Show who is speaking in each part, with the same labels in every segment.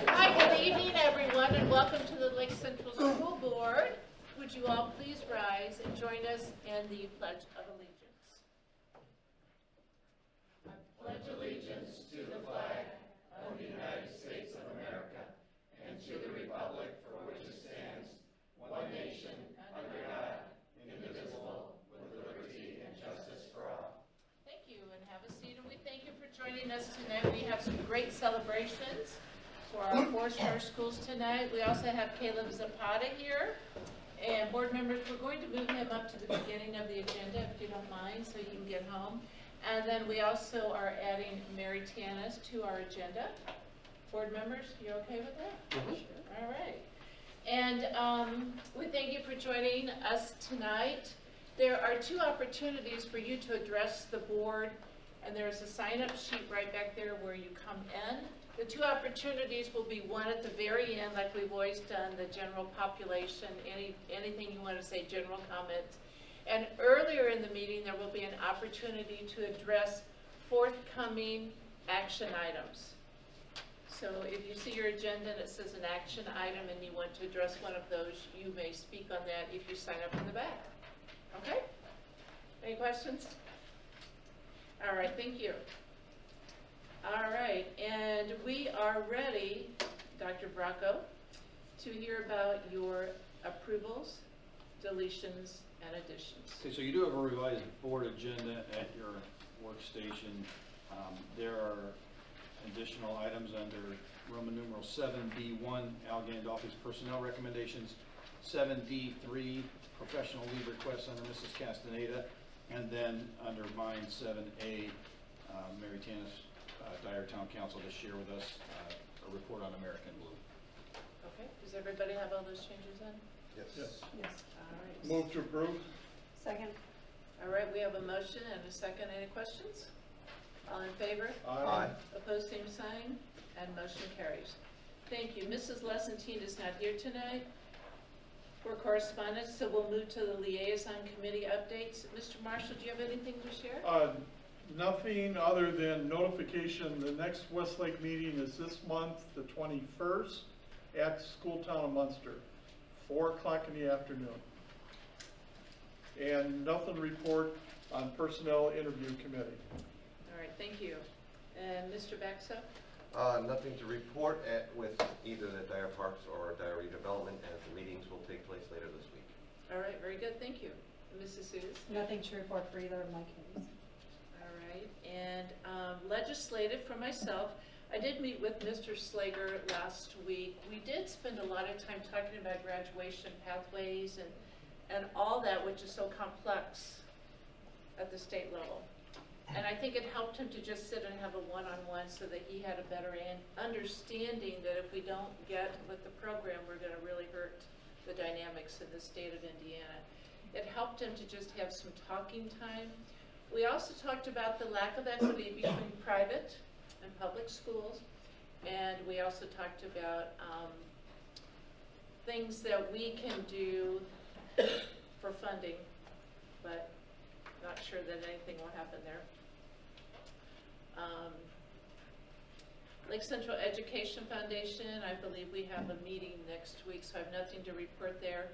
Speaker 1: Hi, good evening, everyone, and welcome to the Lake Central School Board. Would you all please rise and join us in the Pledge of Allegiance? I pledge allegiance to the flag of the United States of America and to the republic for which it stands, one nation, under God, indivisible, with liberty and justice for all. Thank you, and have a seat, and we thank you for joining us tonight. We have some great celebrations for our four-star schools tonight. We also have Caleb Zapata here. And board members, we're going to move him up to the beginning of the agenda, if you don't mind, so you can get home. And then we also are adding Mary Tanis to our agenda. Board members, you okay with that?
Speaker 2: Mm-hmm.
Speaker 1: Sure. All right. And we thank you for joining us tonight. There are two opportunities for you to address the board, and there's a sign-up sheet right back there where you come in. The two opportunities will be one at the very end, like we've always done, the general population, anything you want to say, general comments. And earlier in the meeting, there will be an opportunity to address forthcoming action items. So if you see your agenda and it says an action item and you want to address one of those, you may speak on that if you sign up in the back. Okay? Any questions? All right, thank you. All right, and we are ready, Dr. Bracco, to hear about your approvals, deletions, and additions.
Speaker 2: Okay, so you do have a revised board agenda at your workstation. There are additional items under Roman numeral 7D1, Al Gandolfi's personnel recommendations, 7D3, professional leave requests under Mrs. Castaneda, and then under mine 7A, Mary Tanis, Dyer Town Council, to share with us a report on American Blue.
Speaker 1: Okay, does everybody have all those changes in?
Speaker 2: Yes.
Speaker 1: Yes. All right.
Speaker 3: Move to approve.
Speaker 4: Second.
Speaker 1: All right, we have a motion and a second. Any questions? All in favor?
Speaker 3: Aye.
Speaker 1: Opposed, same sign, and motion carries. Thank you. Mrs. Lessentine is not here tonight for correspondence, so we'll move to the liaison committee updates. Mr. Marshall, do you have anything to share?
Speaker 3: Nothing other than notification. The next Westlake meeting is this month, the 21st, at Schooltown of Munster, 4 o'clock in the afternoon. And nothing to report on personnel interview committee.
Speaker 1: All right, thank you. And Mr. Baxo?
Speaker 5: Nothing to report with either the Dyer Parks or Dyer Redevelopment, as the meetings will take place later this week.
Speaker 1: All right, very good, thank you. Mrs. Suze?
Speaker 4: Nothing to report for either of my committees.
Speaker 1: All right, and legislative for myself, I did meet with Mr. Slager last week. We did spend a lot of time talking about graduation pathways and all that, which is so complex at the state level. And I think it helped him to just sit and have a one-on-one so that he had a better understanding that if we don't get with the program, we're going to really hurt the dynamics in the state of Indiana. It helped him to just have some talking time. We also talked about the lack of equity between private and public schools, and we also talked about things that we can do for funding, but not sure that anything will happen there. Lake Central Education Foundation, I believe we have a meeting next week, so I have nothing to report there.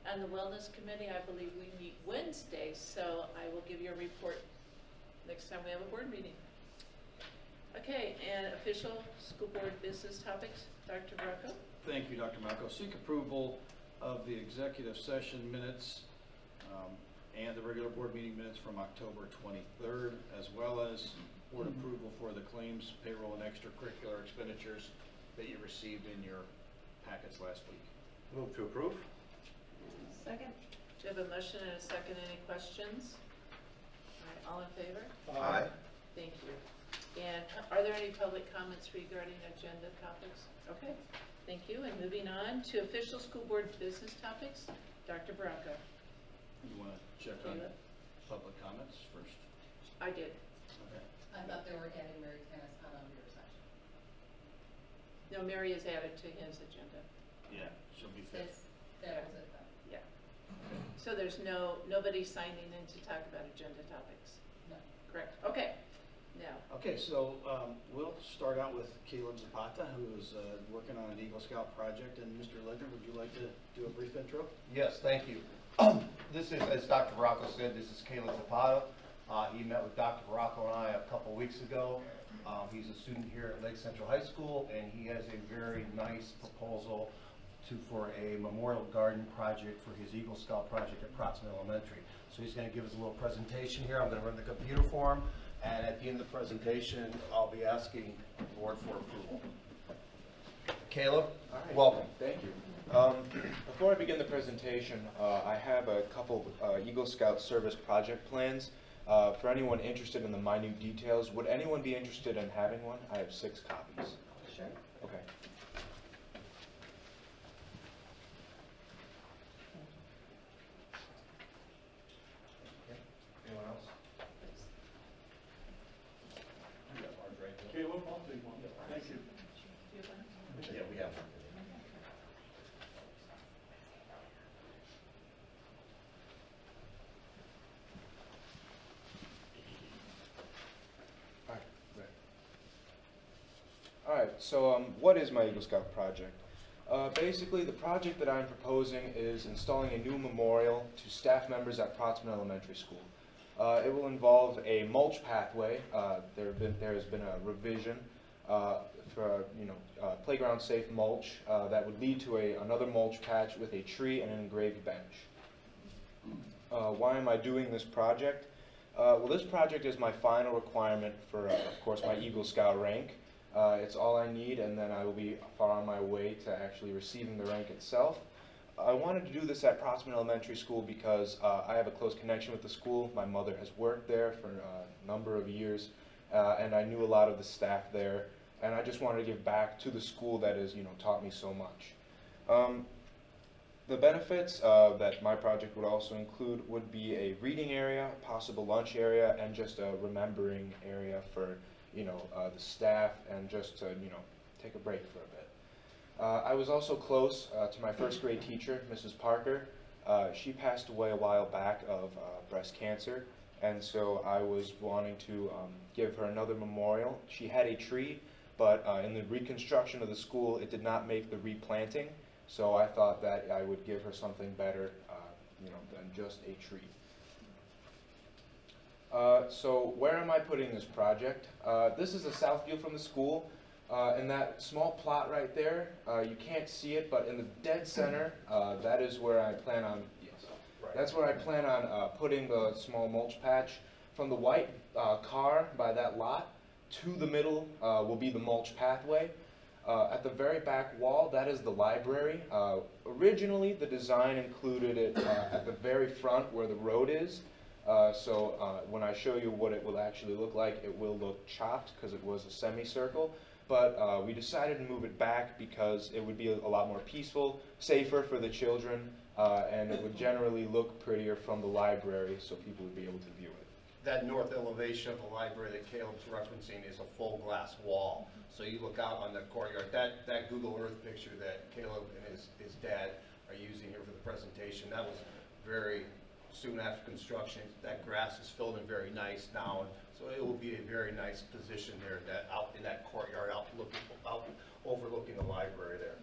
Speaker 1: And the Wellness Committee, I believe we meet Wednesday, so I will give you a report next time we have a board meeting. Okay, and official school board business topics, Dr. Bracco.
Speaker 2: Thank you, Dr. Malco. Seek approval of the executive session minutes and the regular board meeting minutes from October 23rd, as well as board approval for the claims, payroll, and extracurricular expenditures that you received in your packets last week.
Speaker 5: Move to approve.
Speaker 4: Second.
Speaker 1: Do you have a motion and a second? Any questions? All right, all in favor?
Speaker 5: Aye.
Speaker 1: Thank you. And are there any public comments regarding agenda topics? Okay, thank you. And moving on to official school board business topics, Dr. Bracco.
Speaker 2: You want to check on public comments first?
Speaker 1: I did.
Speaker 2: Okay.
Speaker 6: I thought they were adding Mary Tanis on your section.
Speaker 1: No, Mary is added to his agenda.
Speaker 2: Yeah, she'll be fifth.
Speaker 6: That was it then.
Speaker 1: Yeah. So there's nobody signing in to talk about agenda topics?
Speaker 6: No.
Speaker 1: Correct. Okay. No.
Speaker 2: Okay, so we'll start out with Caleb Zapata, who is working on an Eagle Scout project. And Mr. Ledger, would you like to do a brief intro?
Speaker 7: Yes, thank you. This is, as Dr. Baracco said, this is Caleb Zapata. He met with Dr. Baracco and I a couple weeks ago. He's a student here at Lake Central High School, and he has a very nice proposal for a memorial garden project for his Eagle Scout project at Proxima Elementary. So he's going to give us a little presentation here. I'm going to run the computer for him, and at the end of the presentation, I'll be asking the board for approval. Caleb,
Speaker 8: All right.
Speaker 7: welcome.
Speaker 8: Thank you. Before I begin the presentation, I have a couple Eagle Scout service project plans. For anyone interested in the minute details, would anyone be interested in having one? I have 6 copies.
Speaker 4: Sure.
Speaker 8: Okay.
Speaker 7: Anyone else?
Speaker 3: Caleb, I'll take one. Thank you.
Speaker 7: Yeah, we have one.
Speaker 8: Alright, so what is my Eagle Scout project? Basically, the project that I'm proposing is installing a new memorial to staff members at Proxima Elementary School. It will involve a mulch pathway. There has been a revision for playground safe mulch that would lead to another mulch patch with a tree and an engraved bench. Why am I doing this project? Well, this project is my final requirement for, of course, my Eagle Scout rank. It's all I need, and then I will be far on my way to actually receiving the rank itself. I wanted to do this at Proxima Elementary School because I have a close connection with the school. My mother has worked there for a number of years, and I knew a lot of the staff there, and I just wanted to give back to the school that has, taught me so much. The benefits that my project would also include would be a reading area, a possible lunch area, and just a remembering area for the staff, and just to, take a break for a bit. I was also close to my first grade teacher, Mrs. Parker. She passed away a while back of breast cancer, and so I was wanting to give her another memorial. She had a tree, but in the reconstruction of the school, it did not make the replanting, so I thought that I would give her something better, than just a tree. So where am I putting this project? This is a south view from the school. In that small plot right there, you can't see it, but in the dead center, that is where I plan on, that's where I plan on putting the small mulch patch. From the white car by that lot to the middle will be the mulch pathway. At the very back wall, that is the library. Originally, the design included it at the very front where the road is. When I show you what it will actually look like, it will look chopped because it was a semicircle. But we decided to move it back because it would be a lot more peaceful, safer for the children, and it would generally look prettier from the library so people would be able to view it.
Speaker 7: That north elevation of the library that Caleb's referencing is a full glass wall. So you look out on the courtyard. That Google Earth picture that Caleb and his dad are using here for the presentation, that was very soon after construction. That grass is filled in very nice now, and so it will be a very nice position there, that out in that courtyard, out overlooking the library there.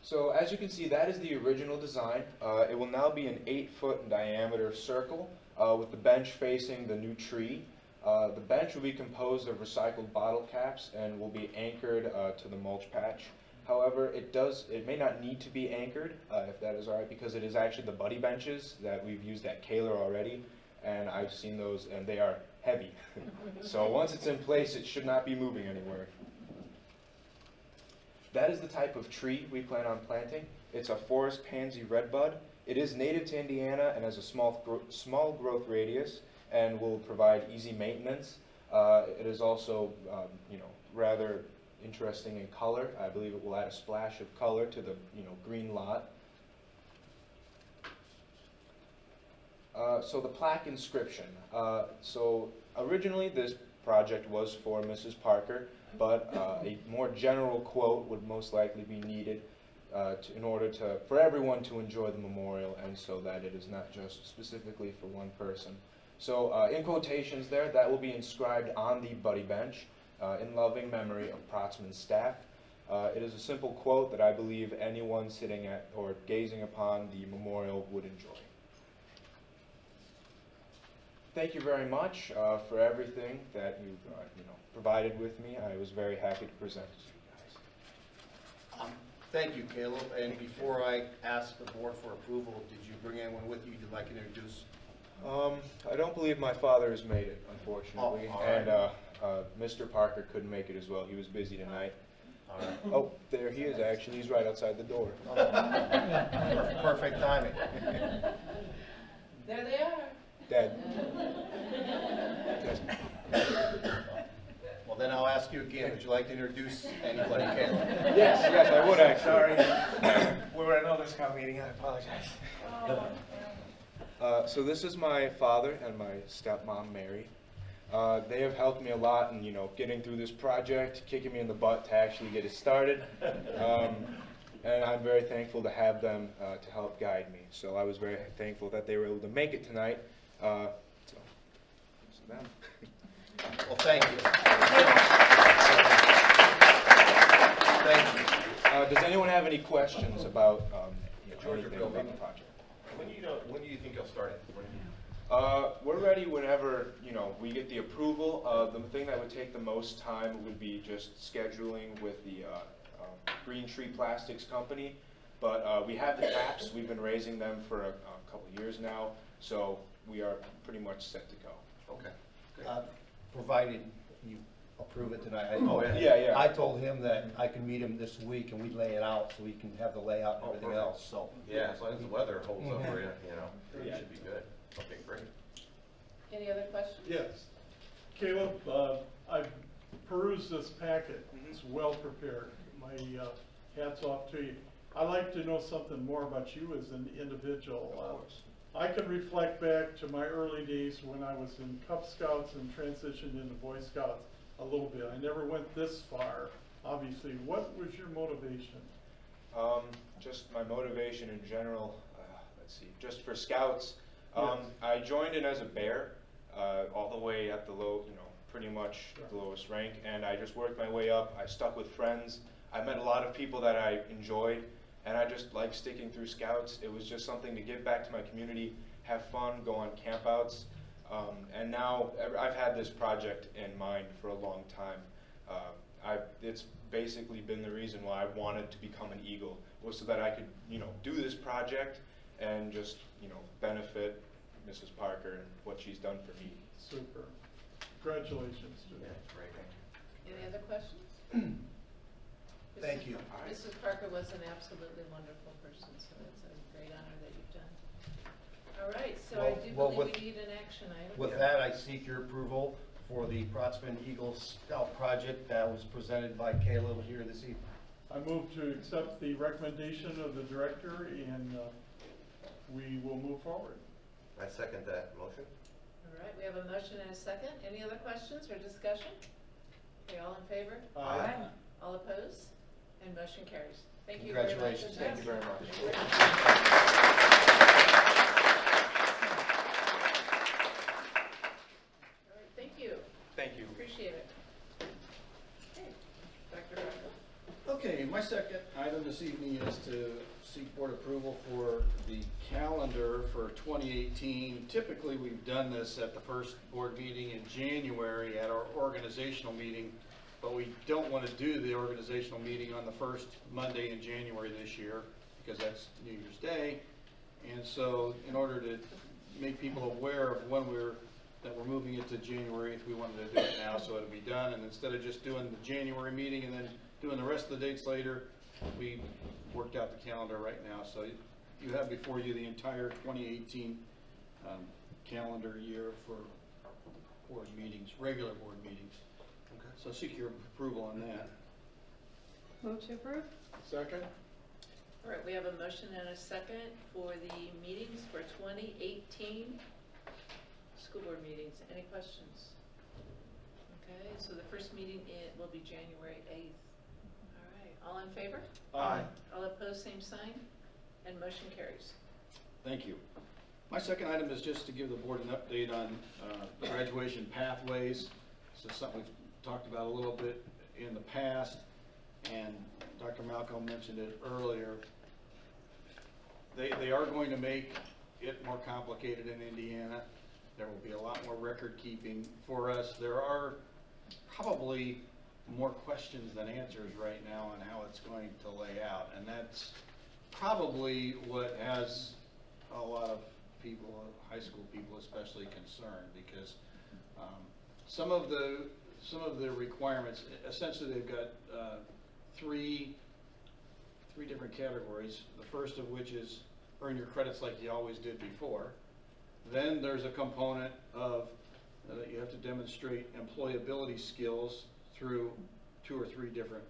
Speaker 8: So as you can see, that is the original design. It will now be an 8-foot diameter circle with the bench facing the new tree. The bench will be composed of recycled bottle caps and will be anchored to the mulch patch. However, it may not need to be anchored, if that is all right, because it is actually the buddy benches that we've used at Kaler already, and I've seen those, and they are heavy. So once it's in place, it should not be moving anywhere. That is the type of tree we plan on planting. It's a forest pansy redbud. It is native to Indiana and has a small growth radius and will provide easy maintenance. It is also, rather interesting in color. I believe it will add a splash of color to the green lot. So the plaque inscription. So originally this project was for Mrs. Parker, but a more general quote would most likely be needed in order for everyone to enjoy the memorial, and so that it is not just specifically for one person. So in quotations there, that will be inscribed on the buddy bench in loving memory of Protzman's staff. It is a simple quote that I believe anyone sitting at or gazing upon the memorial would enjoy. Thank you very much for everything that you've provided with me. I was very happy to present it to you guys.
Speaker 7: Thank you, Caleb. And before I ask the board for approval, did you bring anyone with you you'd like to introduce?
Speaker 8: I don't believe my father has made it, unfortunately,
Speaker 7: Oh, all right.
Speaker 8: and Mr. Parker couldn't make it as well. He was busy tonight.
Speaker 7: All right.
Speaker 8: Oh, there he is, actually. He's right outside the door.
Speaker 7: Perfect timing.
Speaker 1: There they are.
Speaker 8: Dad.
Speaker 7: Well, then I'll ask you again, would you like to introduce anybody, Caleb?
Speaker 8: Yes, I would actually.
Speaker 7: Sorry. We were at another scout meeting, I apologize.
Speaker 8: So this is my father and my stepmom, Mary. They have helped me a lot in, getting through this project, kicking me in the butt to actually get it started. And I'm very thankful to have them to help guide me. So I was very thankful that they were able to make it tonight. So it's them.
Speaker 7: Well, thank you. Thank you.
Speaker 8: Does anyone have any questions about
Speaker 5: Georgia
Speaker 8: anything
Speaker 5: building.
Speaker 8: about the project?
Speaker 5: When do you think you'll start it?
Speaker 8: We're ready whenever, we get the approval. The thing that would take the most time would be just scheduling with the Green Tree Plastics Company. But we have the taps. We've been raising them for a couple of years now, so we are pretty much set to go.
Speaker 5: Okay.
Speaker 7: Provided you approve it tonight.
Speaker 5: Oh, yeah.
Speaker 8: Yeah.
Speaker 7: I told him that I can meet him this week and we'd lay it out so he can have the layout and
Speaker 5: Oh,
Speaker 7: everything
Speaker 5: perfect.
Speaker 7: else, so.
Speaker 5: Yeah, as long as the weather holds up for you, it
Speaker 8: Yeah.
Speaker 5: should be good. Okay, great.
Speaker 1: Any other questions?
Speaker 3: Yes. Caleb, I've perused this packet. It's well prepared. My hat's off to you. I'd like to know something more about you as an individual.
Speaker 8: Of course.
Speaker 3: I can reflect back to my early days when I was in Cub Scouts and transitioned into Boy Scouts a little bit. I never went this far, obviously. What was your motivation?
Speaker 8: Just my motivation in general, let's see, just for Scouts,
Speaker 3: Yes.
Speaker 8: I joined in as a bear, all the way at the low, pretty much the lowest rank, and I just worked my way up. I stuck with friends. I met a lot of people that I enjoyed, and I just like sticking through Scouts. It was just something to give back to my community, have fun, go on campouts, and now I've had this project in mind for a long time. It's basically been the reason why I wanted to become an Eagle, was so that I could, do this project and just, benefit Mrs. Parker and what she's done for me.
Speaker 3: Super. Congratulations to
Speaker 5: Yeah,
Speaker 3: you.
Speaker 5: great.
Speaker 1: Any other questions?
Speaker 7: Thank you.
Speaker 1: Mrs. Parker was an absolutely wonderful person, so it's a great honor that you've done. All right, so I do
Speaker 7: Well,
Speaker 1: believe we need an action item.
Speaker 7: With that, I seek your approval for the Protzman Eagle Scout project that was presented by Caleb here this evening.
Speaker 3: I move to accept the recommendation of the director and we will move forward.
Speaker 5: I second that motion.
Speaker 1: All right, we have a motion and a second. Any other questions or discussion? Okay, all in favor?
Speaker 3: Aye.
Speaker 1: All opposed? And motion carries. Thank you very much.
Speaker 7: Congratulations.
Speaker 8: Thank you very much.
Speaker 1: All right, thank you.
Speaker 8: Thank you.
Speaker 1: Appreciate it. Okay, Dr. Rocco.
Speaker 2: Okay, my second item this evening is to seek board approval for the calendar for 2018. Typically, we've done this at the first board meeting in January at our organizational meeting, but we don't want to do the organizational meeting on the first Monday in January this year because that's New Year's Day. And so in order to make people aware of when we're moving it to January 8th, we wanted to do it now so it'll be done. And instead of just doing the January meeting and then doing the rest of the dates later, we worked out the calendar right now. So you have before you the entire 2018 calendar year for board meetings, regular board meetings.
Speaker 5: Okay.
Speaker 2: So seek your approval on that.
Speaker 4: Move to approve?
Speaker 3: Second?
Speaker 1: All right, we have a motion and a second for the meetings for 2018 school board meetings. Any questions? Okay, so the first meeting will be January 8th. All right, all in favor?
Speaker 3: Aye.
Speaker 1: All opposed, same sign, and motion carries.
Speaker 2: Thank you. My second item is just to give the board an update on graduation pathways. This is something we've talked about a little bit in the past, and Dr. Malcolm mentioned it earlier. They are going to make it more complicated in Indiana. There will be a lot more record keeping for us. There are probably more questions than answers right now on how it's going to lay out, and that's probably what has a lot of people, high school people especially, concerned, because some of the requirements, essentially they've got three different categories. The first of which is earn your credits like you always did before. Then there's a component of that you have to demonstrate employability skills through 2 or 3 different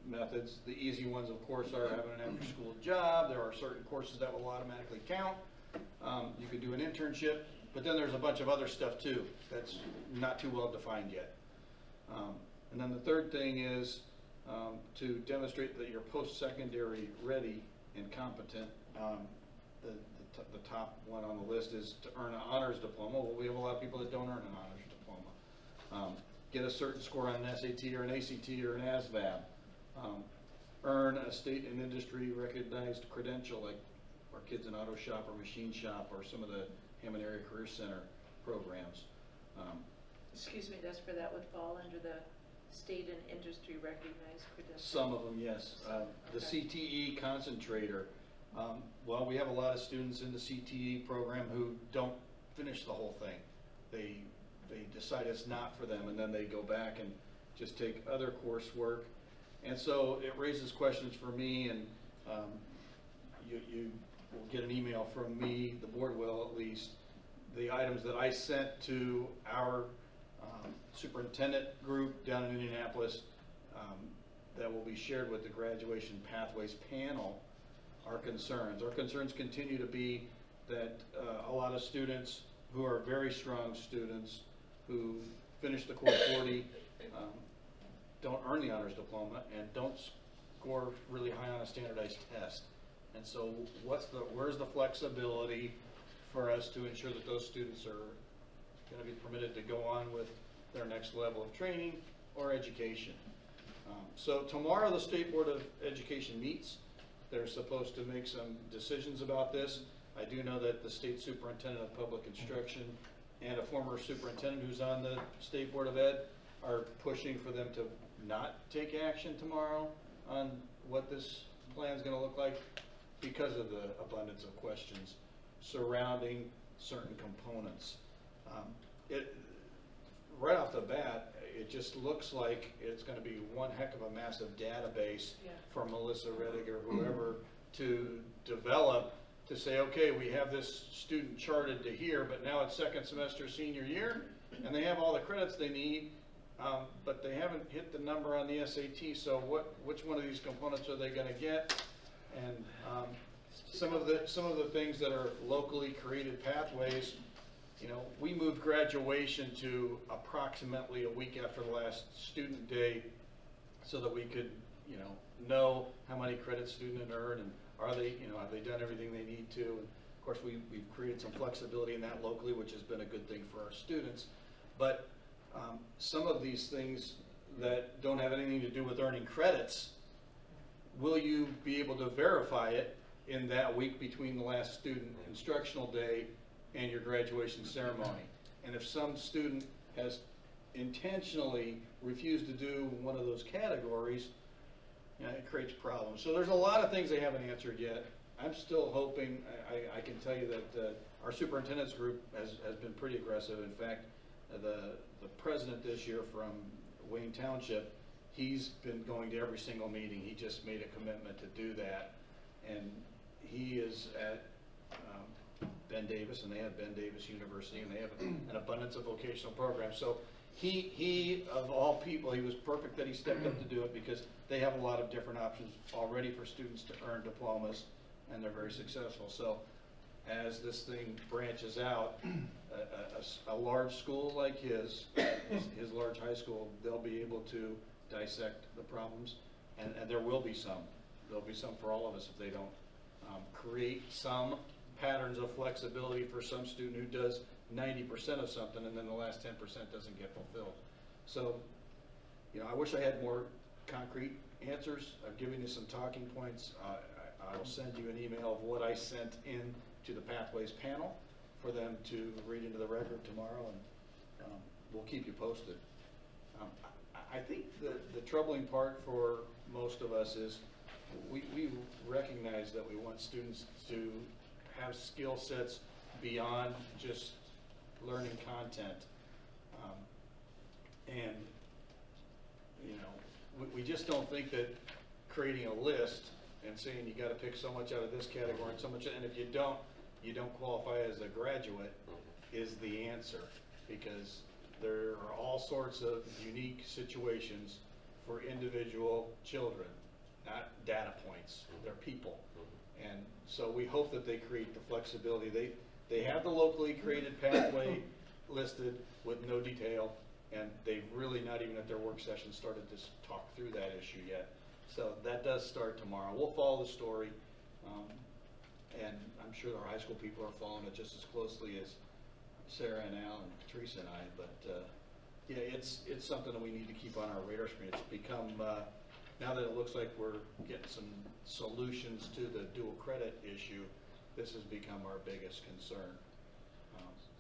Speaker 2: methods. The easy ones, of course, are having an after-school job. There are certain courses that will automatically count. You could do an internship, but then there's a bunch of other stuff too that's not too well defined yet. And then the third thing is to demonstrate that you're post-secondary ready and competent. The top one on the list is to earn an honors diploma. Well, we have a lot of people that don't earn an honors diploma. Get a certain score on an SAT or an ACT or an ASVAB. Earn a state and industry recognized credential, like our Kids in Auto Shop or Machine Shop or some of the Hammond Area Career Center programs.
Speaker 1: Excuse me, that would fall under the state and industry recognized credentials?
Speaker 2: Some of them, yes. The CTE concentrator. Well, we have a lot of students in the CTE program who don't finish the whole thing. They decide it's not for them, and then they go back and just take other coursework. And so it raises questions for me, and you will get an email from me, the board will at least, the items that I sent to our superintendent group down in Indianapolis that will be shared with the Graduation Pathways panel. Our concerns continue to be that a lot of students who are very strong students who finish the Core 40 don't earn the honors diploma and don't score really high on a standardized test. And so where's the flexibility for us to ensure that those students are going to be permitted to go on with their next level of training or education? So tomorrow the State Board of Education meets. They're supposed to make some decisions about this. I do know that the State Superintendent of Public Instruction and a former superintendent who's on the State Board of Ed are pushing for them to not take action tomorrow on what this plan is going to look like because of the abundance of questions surrounding certain components. Right off the bat, it just looks like it's going to be one heck of a massive database for Melissa Reddick or whoever to develop to say, okay, we have this student charted to here, but now it's second semester senior year, and they have all the credits they need, but they haven't hit the number on the SAT, so which one of these components are they going to get? And some of the things that are locally created pathways, you know, we moved graduation to approximately a week after the last student day so that we could, know how many credits students earn and are they, have they done everything they need to. And of course, we've created some flexibility in that locally, which has been a good thing for our students. But some of these things that don't have anything to do with earning credits, will you be able to verify it in that week between the last student instructional day and your graduation ceremony? And if some student has intentionally refused to do one of those categories, it creates problems. So there's a lot of things they haven't answered yet. I'm still hoping, I can tell you that our superintendent's group has been pretty aggressive. In fact, the president this year from Wayne Township, he's been going to every single meeting. He just made a commitment to do that. And he is at Ben Davis, and they have Ben Davis University, and they have an abundance of vocational programs. So he of all people, he was perfect that he stepped up to do it because they have a lot of different options already for students to earn diplomas, and they're very successful. So as this thing branches out, a large school like his large high school, they'll be able to dissect the problems, and there will be some. There'll be some for all of us if they don't create some patterns of flexibility for some student who does 90% of something and then the last 10% doesn't get fulfilled. So, you know, I wish I had more concrete answers. I've given you some talking points. I will send you an email of what I sent in to the Pathways panel for them to read into the record tomorrow, and we'll keep you posted. I think the troubling part for most of us is we recognize that we want students to have skill sets beyond just learning content. And, you know, we just don't think that creating a list and saying you got to pick so much out of this category and so much, and if you don't qualify as a graduate, is the answer, because there are all sorts of unique situations for individual children, not data points. They're people. And so we hope that they create the flexibility. They have the locally created pathway listed with no detail, and they've really not even at their work session started to talk through that issue yet. So that does start tomorrow. We'll follow the story, and I'm sure our high school people are following it just as closely as Sarah and Al and Teresa and I, but yeah, it's something that we need to keep on our radar screen. It's become, now that it looks like we're getting some solutions to the dual credit issue, this has become our biggest concern.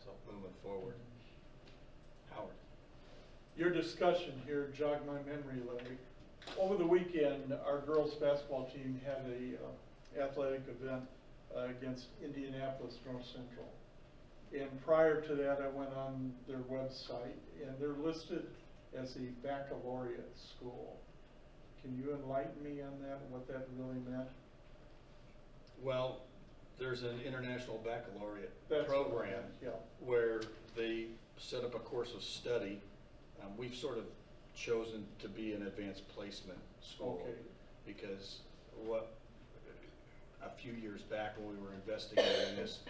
Speaker 2: So moving forward. Howard.
Speaker 3: Your discussion here jogged my memory, Larry. Over the weekend, our girls basketball team had a athletic event against Indianapolis North Central. And prior to that, I went on their website, and they're listed as a baccalaureate school. Can you enlighten me on that, what that really meant?
Speaker 2: Well, there's an international baccalaureate
Speaker 3: That's what I
Speaker 2: program
Speaker 3: meant, yeah.
Speaker 2: where they set up a course of study. We've sort of chosen to be an advanced placement school.
Speaker 3: Okay.
Speaker 2: Because a few years back when we were investigating this,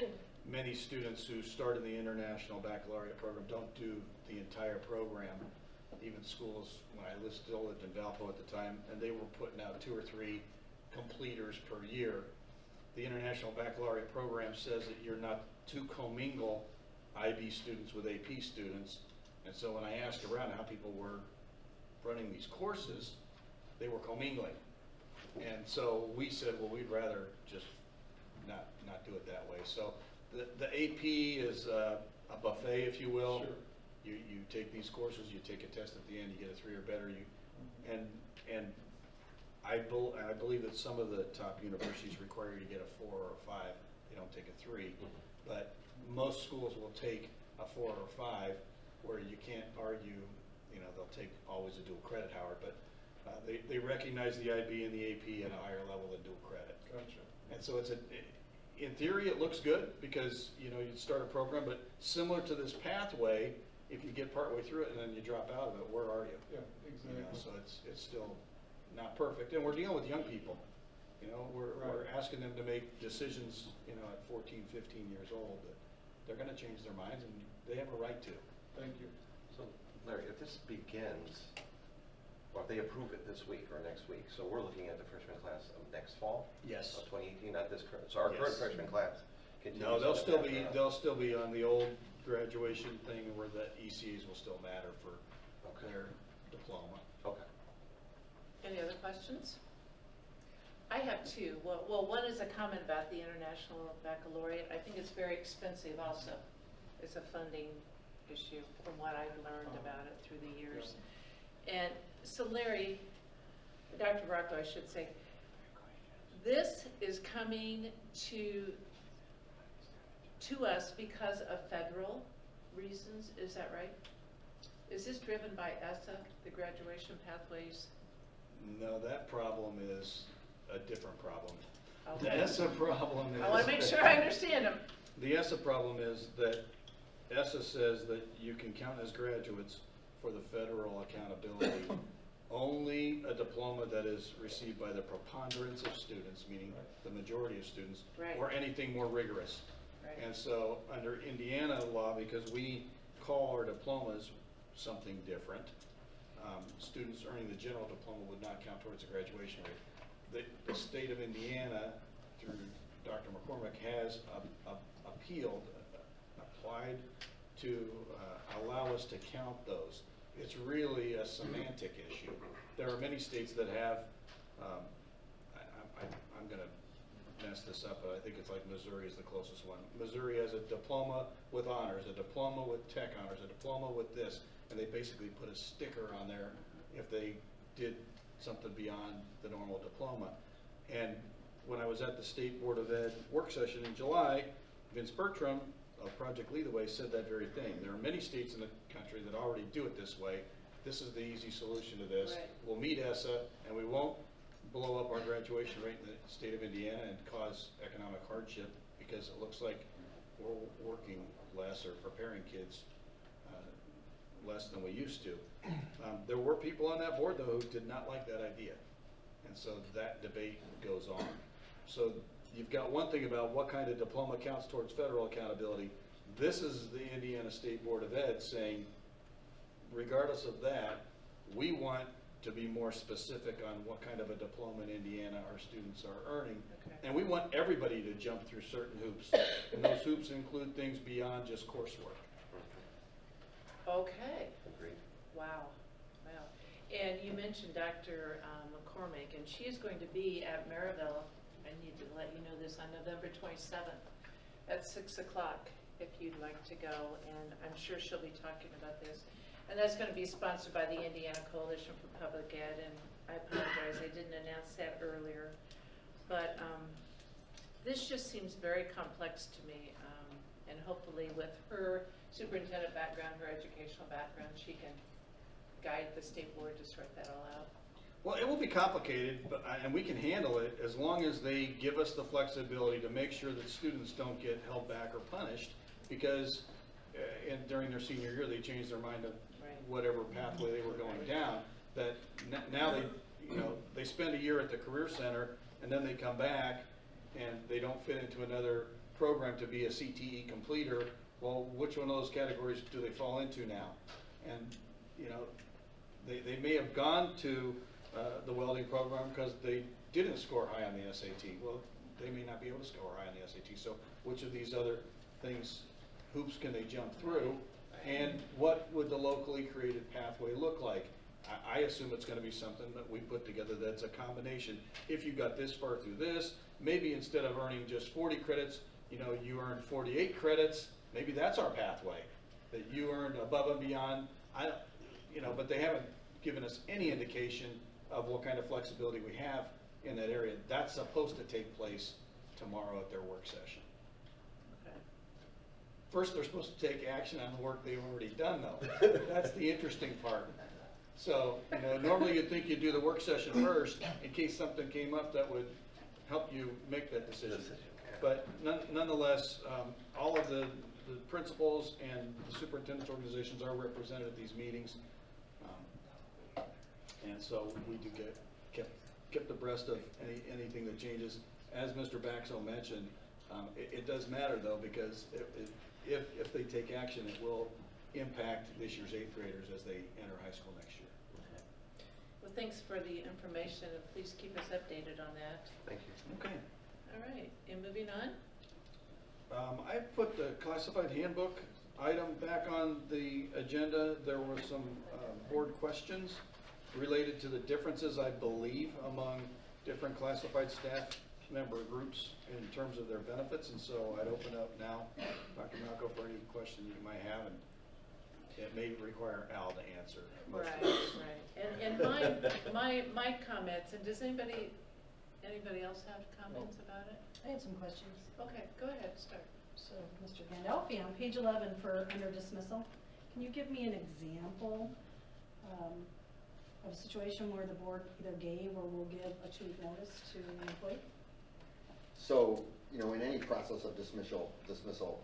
Speaker 2: many students who start in the International Baccalaureate program don't do the entire program. Even schools, when I still lived in Valpo at the time, and they were putting out 2 or 3 completers per year. The International Baccalaureate program says that you're not to commingle IB students with AP students. And so when I asked around how people were running these courses, they were commingling. And so we said, well, we'd rather just not do it that way. So the AP is a buffet, if you will.
Speaker 3: Sure.
Speaker 2: You take these courses, you take a test at the end, you get a 3 or better. And I believe that some of the top universities require you to get a 4 or a 5. They don't take a 3. But most schools will take a 4 or 5, where you can't argue, you know, they'll take always a dual credit, Howard, but they recognize the IB and the AP at a higher level than dual credit.
Speaker 3: Gotcha.
Speaker 2: And so in theory, it looks good because, you know, you start a program, but similar to this pathway, if you get partway through it and then you drop out of it, where are you?
Speaker 3: Yeah,
Speaker 2: You know,
Speaker 3: exactly.
Speaker 2: so it's still not perfect. And we're dealing with young people. You know, we're asking them to make decisions, you know, at 14, 15 years old, that they're going to change their minds and they have a right to.
Speaker 3: Thank you.
Speaker 5: So, Larry, if this begins, or if they approve it this week or next week, so we're looking at the freshman class of next fall?
Speaker 2: Yes.
Speaker 5: Of 2018, not this current, so our current
Speaker 2: Yes.
Speaker 5: freshman class continues.
Speaker 2: No, they'll
Speaker 5: on
Speaker 2: still be on the old graduation thing where the ECs will still matter for
Speaker 5: Okay.
Speaker 2: their diploma.
Speaker 5: Okay.
Speaker 1: Any other questions? I have 2. Well, one is a comment about the International Baccalaureate. I think it's very expensive also. It's a funding issue from what I've learned about it through the years. And so Larry, Dr. Rocco, I should say, this is coming to us because of federal reasons, is that right? Is this driven by ESSA, the graduation pathways?
Speaker 2: No, that problem is a different problem.
Speaker 1: Okay.
Speaker 2: The ESSA problem is.
Speaker 1: I want to make sure I understand them.
Speaker 2: The ESSA problem is that ESSA says that you can count as graduates for the federal accountability only a diploma that is received by the preponderance of students, meaning the majority of students,
Speaker 1: Right.
Speaker 2: or anything more rigorous.
Speaker 1: Right.
Speaker 2: And so under Indiana law, because we call our diplomas something different, students earning the general diploma would not count towards the graduation rate. The state of Indiana, through Dr. McCormick has appealed, applied to allow us to count those. It's really a semantic issue. There are many states that have, I'm going to mess this up, but I think it's like Missouri is the closest one. Missouri has a diploma with honors, a diploma with tech honors, a diploma with this, and they basically put a sticker on there if they did something beyond the normal diploma. And when I was at the State Board of Ed work session in July, Vince Bertram of Project Lead the Way said that very thing. There are many states in the country that already do it this way. This is the easy solution to this.
Speaker 1: Right.
Speaker 2: We'll meet ESSA, and we won't blow up our graduation rate in the state of Indiana and cause economic hardship, because it looks like we're working less or preparing kids less than we used to. There were people on that board, though, who did not like that idea. And so that debate goes on. So you've got one thing about what kind of diploma counts towards federal accountability. This is the Indiana State Board of Ed saying, regardless of that, we want to be more specific on what kind of a diploma in Indiana our students are earning.
Speaker 1: Okay.
Speaker 2: And we want everybody to jump through certain hoops. And those hoops include things beyond just coursework.
Speaker 1: Okay.
Speaker 5: Agreed.
Speaker 1: Wow. Wow. And you mentioned Dr. McCormick, and she is going to be at Maryville. I need to let you know this on November 27th at 6 o'clock if you'd like to go. And I'm sure she'll be talking about this. And that's going to be sponsored by the Indiana Coalition for Public Ed. And I apologize, I didn't announce that earlier. But this just seems very complex to me. And hopefully with her superintendent background, her educational background, she can guide the state board to sort that all out.
Speaker 2: Well, it will be complicated, but, and we can handle it as long as they give us the flexibility to make sure that students don't get held back or punished, because during their senior year, they changed their mind of whatever pathway they were going down, that now they spend a year at the Career Center, and then they come back, and they don't fit into another program to be a CTE completer. Well, which one of those categories do they fall into now? And, they may have gone to the welding program because they didn't score high on the SAT. Well, they may not be able to score high on the SAT. So which of these other things, hoops can they jump through? And what would the locally created pathway look like? I assume it's going to be something that we put together that's a combination. If you got this far through this, maybe instead of earning just 40 credits, you earned 48 credits. Maybe that's our pathway, that you earned above and beyond. But they haven't given us any indication of what kind of flexibility we have in that area. That's supposed to take place tomorrow at their work session.
Speaker 1: Okay.
Speaker 2: First, they're supposed to take action on the work they've already done, though. That's the interesting part. So, normally you'd think you'd do the work session first in case something came up that would help you make that decision. But nonetheless, all of the principals and the superintendent's organizations are represented at these meetings. And so we do get kept abreast of anything that changes. As Mr. Baxo mentioned, it does matter though, because if they take action, it will impact this year's 8th graders as they enter high school next year.
Speaker 1: Well, thanks for the information, and please keep us updated on that.
Speaker 5: Thank you.
Speaker 2: Okay.
Speaker 1: All right, and moving on.
Speaker 2: I put the classified handbook item back on the agenda. There were some board questions related to the differences, I believe, among different classified staff member groups in terms of their benefits, and so I'd open up now, Dr. Malco, for any question you might have, and it may require Al to answer.
Speaker 1: Right. And my comments, and does anybody else have comments about it?
Speaker 4: I had some questions.
Speaker 1: Okay, go ahead, start.
Speaker 4: So, Mr. Gandolfi, on page 11 for under dismissal, can you give me an example of a situation where the board either gave or will give a 2-week notice to an employee?
Speaker 9: So, in any process of dismissal,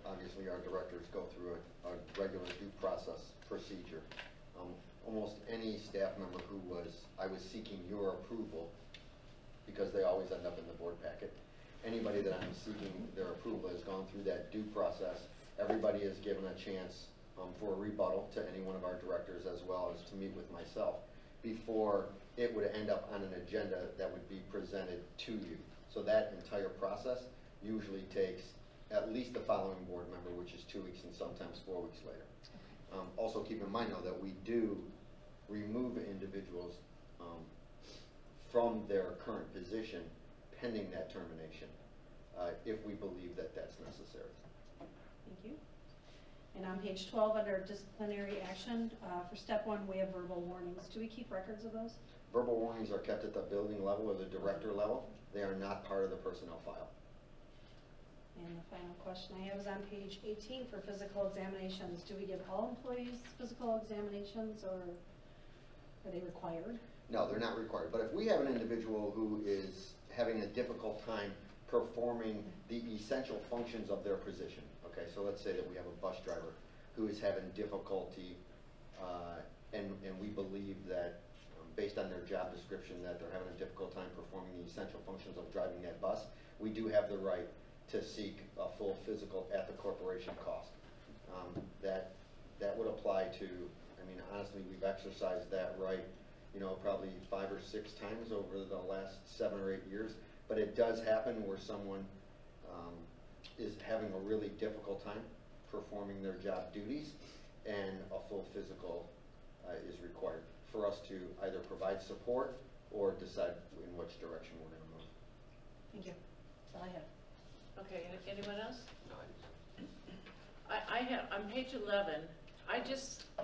Speaker 9: obviously our directors go through a regular due process procedure. Almost any staff member I was seeking your approval, because they always end up in the board packet. Anybody that I'm seeking their approval has gone through that due process. Everybody is given a chance for a rebuttal to any one of our directors, as well as to meet with myself, before it would end up on an agenda that would be presented to you. So that entire process usually takes at least the following board member, which is 2 weeks and sometimes 4 weeks later. Also keep in mind though that we do remove individuals from their current position pending that termination, if we believe that that's necessary.
Speaker 4: Thank you. And on page 12, under disciplinary action, for step 1, we have verbal warnings. Do we keep records of those?
Speaker 9: Verbal warnings are kept at the building level or the director level. They are not part of the personnel file.
Speaker 4: And the final question I have is on page 18 for physical examinations. Do we give all employees physical examinations, or are they required?
Speaker 9: No, they're not required. But if we have an individual who is having a difficult time performing the essential functions of their position, okay, so let's say that we have a bus driver who is having difficulty, and we believe that based on their job description that they're having a difficult time performing the essential functions of driving that bus, we do have the right to seek a full physical at the corporation cost. That would apply to, I mean, honestly, we've exercised that right, you know, probably 5 or 6 times over the last 7 or 8 years. But it does happen where someone is having a really difficult time performing their job duties, and a full physical is required for us to either provide support or decide in which direction we're going to move.
Speaker 4: Thank you. That's all I have.
Speaker 1: Okay, anyone else?
Speaker 5: No, I just-
Speaker 1: I have, on page 11,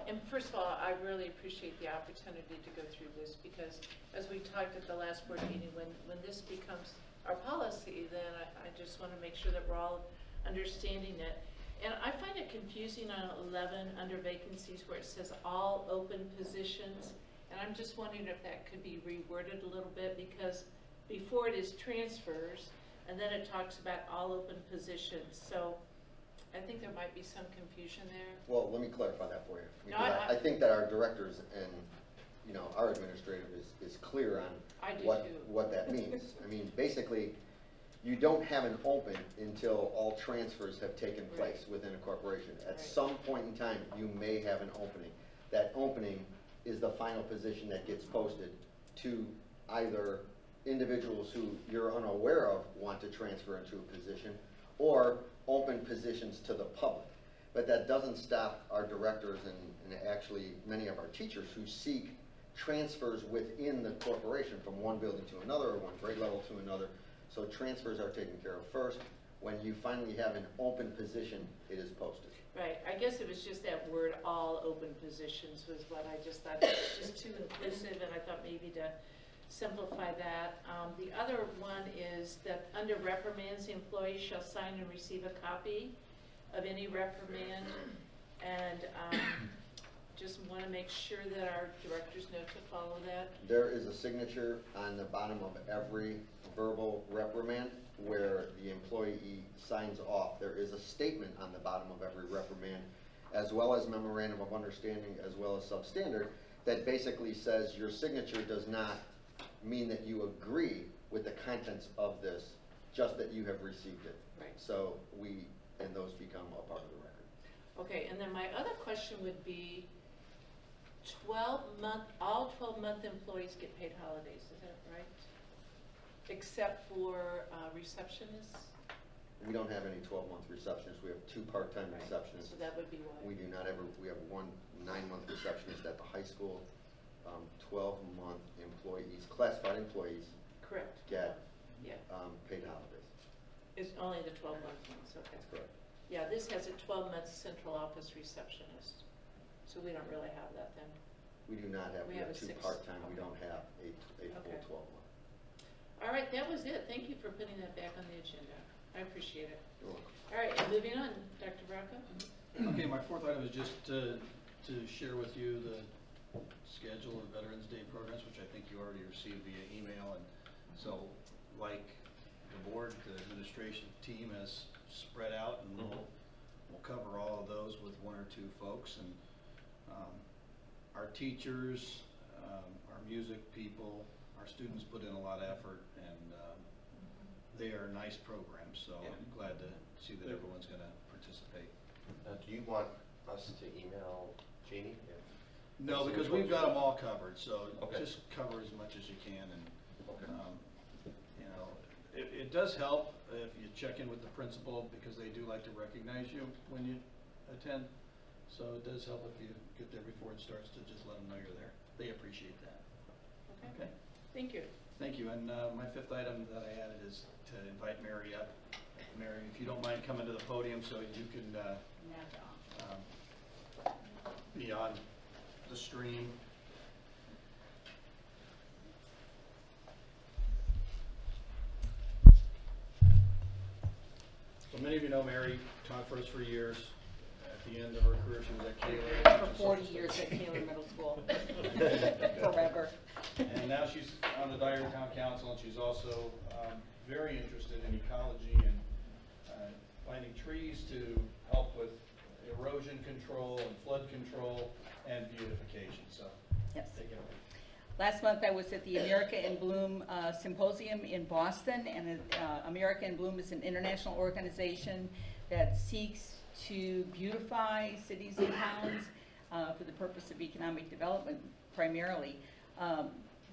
Speaker 1: and first of all, I really appreciate the opportunity to go through this, because as we talked at the last board meeting, when this becomes our policy, then I just want to make sure that we're all understanding it. And I find it confusing on 11 under vacancies where it says all open positions, and I'm just wondering if that could be reworded a little bit, because before it is transfers, and then it talks about all open positions. So I think there might be some confusion there.
Speaker 9: Well, let me clarify that for you.
Speaker 1: No,
Speaker 9: Because I think that our directors and, you know, our administrative is clear
Speaker 1: I
Speaker 9: on
Speaker 1: do
Speaker 9: what,
Speaker 1: too.
Speaker 9: what that means. I mean, basically, you don't have an open until all transfers have taken place within a corporation. At
Speaker 1: Right.
Speaker 9: some point in time, you may have an opening. That opening is the final position that gets posted to either individuals who you're unaware of want to transfer into a position, or open positions to the public. But that doesn't stop our directors and actually many of our teachers who seek transfers within the corporation from one building to another or one grade level to another. So transfers are taken care of first. When you finally have an open position, it is posted.
Speaker 1: Right, I guess it was just that word, all open positions, was what I just thought was just too inclusive, and I thought maybe to simplify that. The other one is that under reprimands, the employee shall sign and receive a copy of any reprimand, and just want to make sure that our directors know to follow that.
Speaker 9: There is a signature on the bottom of every verbal reprimand where the employee signs off. There is a statement on the bottom of every reprimand, as well as memorandum of understanding, as well as substandard, that basically says your signature does not mean that you agree with the contents of this, just that you have received it.
Speaker 1: Right.
Speaker 9: So and those become a part of the record.
Speaker 1: Okay, and then my other question would be, all 12-month employees get paid holidays, is that right? Except for receptionists?
Speaker 9: We don't have any 12-month receptionists. We have 2 part-time
Speaker 1: Right.
Speaker 9: receptionists.
Speaker 1: So that would be why.
Speaker 9: We do not ever, we have 1 9-month receptionist at the high school. 12-month employees, classified employees,
Speaker 1: Correct.
Speaker 9: get
Speaker 1: Yeah,
Speaker 9: paid holidays.
Speaker 1: it's only the 12-month ones, okay.
Speaker 9: That's correct.
Speaker 1: Yeah, this has a 12-month central office receptionist, so we don't really have that then.
Speaker 9: We do not have,
Speaker 1: We
Speaker 9: we
Speaker 1: have
Speaker 9: have
Speaker 1: a
Speaker 9: 2
Speaker 1: 6.
Speaker 9: part-time, we
Speaker 1: Okay.
Speaker 9: don't have a
Speaker 1: Okay.
Speaker 9: full 12-month.
Speaker 1: All right, that was it. Thank you for putting that back on the agenda. I appreciate it.
Speaker 9: You're welcome.
Speaker 1: All right, and moving on, Dr. Rocco?
Speaker 2: Okay, my 4th item is just to share with you the schedule of Veterans Day programs, which I think you already received via email. And so, like the board, the administration team has spread out, and we'll cover all of those with 1 or 2 folks. And our teachers, our music people, our students put in a lot of effort, and they are nice programs. So
Speaker 5: Yeah.
Speaker 2: I'm glad to see that everyone's going to participate.
Speaker 5: Do you want us to email Jeannie?
Speaker 2: No, because we've got them all covered, so
Speaker 5: Okay.
Speaker 2: just cover as much as you can, and,
Speaker 5: Okay.
Speaker 2: you know, it does help if you check in with the principal, because they do like to recognize you when you attend. So it does help if you get there before it starts to just let them know you're there. They appreciate that. Okay.
Speaker 1: Thank you.
Speaker 2: Thank you. And my fifth item that I added is to invite Mary up. Mary, if you don't mind coming to the podium so you can be on the stream. So many of you know Mary taught for us for years. At the end of her career, she was at Kaler.
Speaker 10: For 40 years at Kaler Middle School. Forever.
Speaker 2: And now she's on the Dyer Town Council, and she's also very interested in ecology and planting trees to help with erosion control and flood control and beautification. So,
Speaker 10: Yes.
Speaker 2: take it away.
Speaker 10: Last month I was at the America in Bloom Symposium in Boston, and America in Bloom is an international organization that seeks to beautify cities and towns for the purpose of economic development primarily.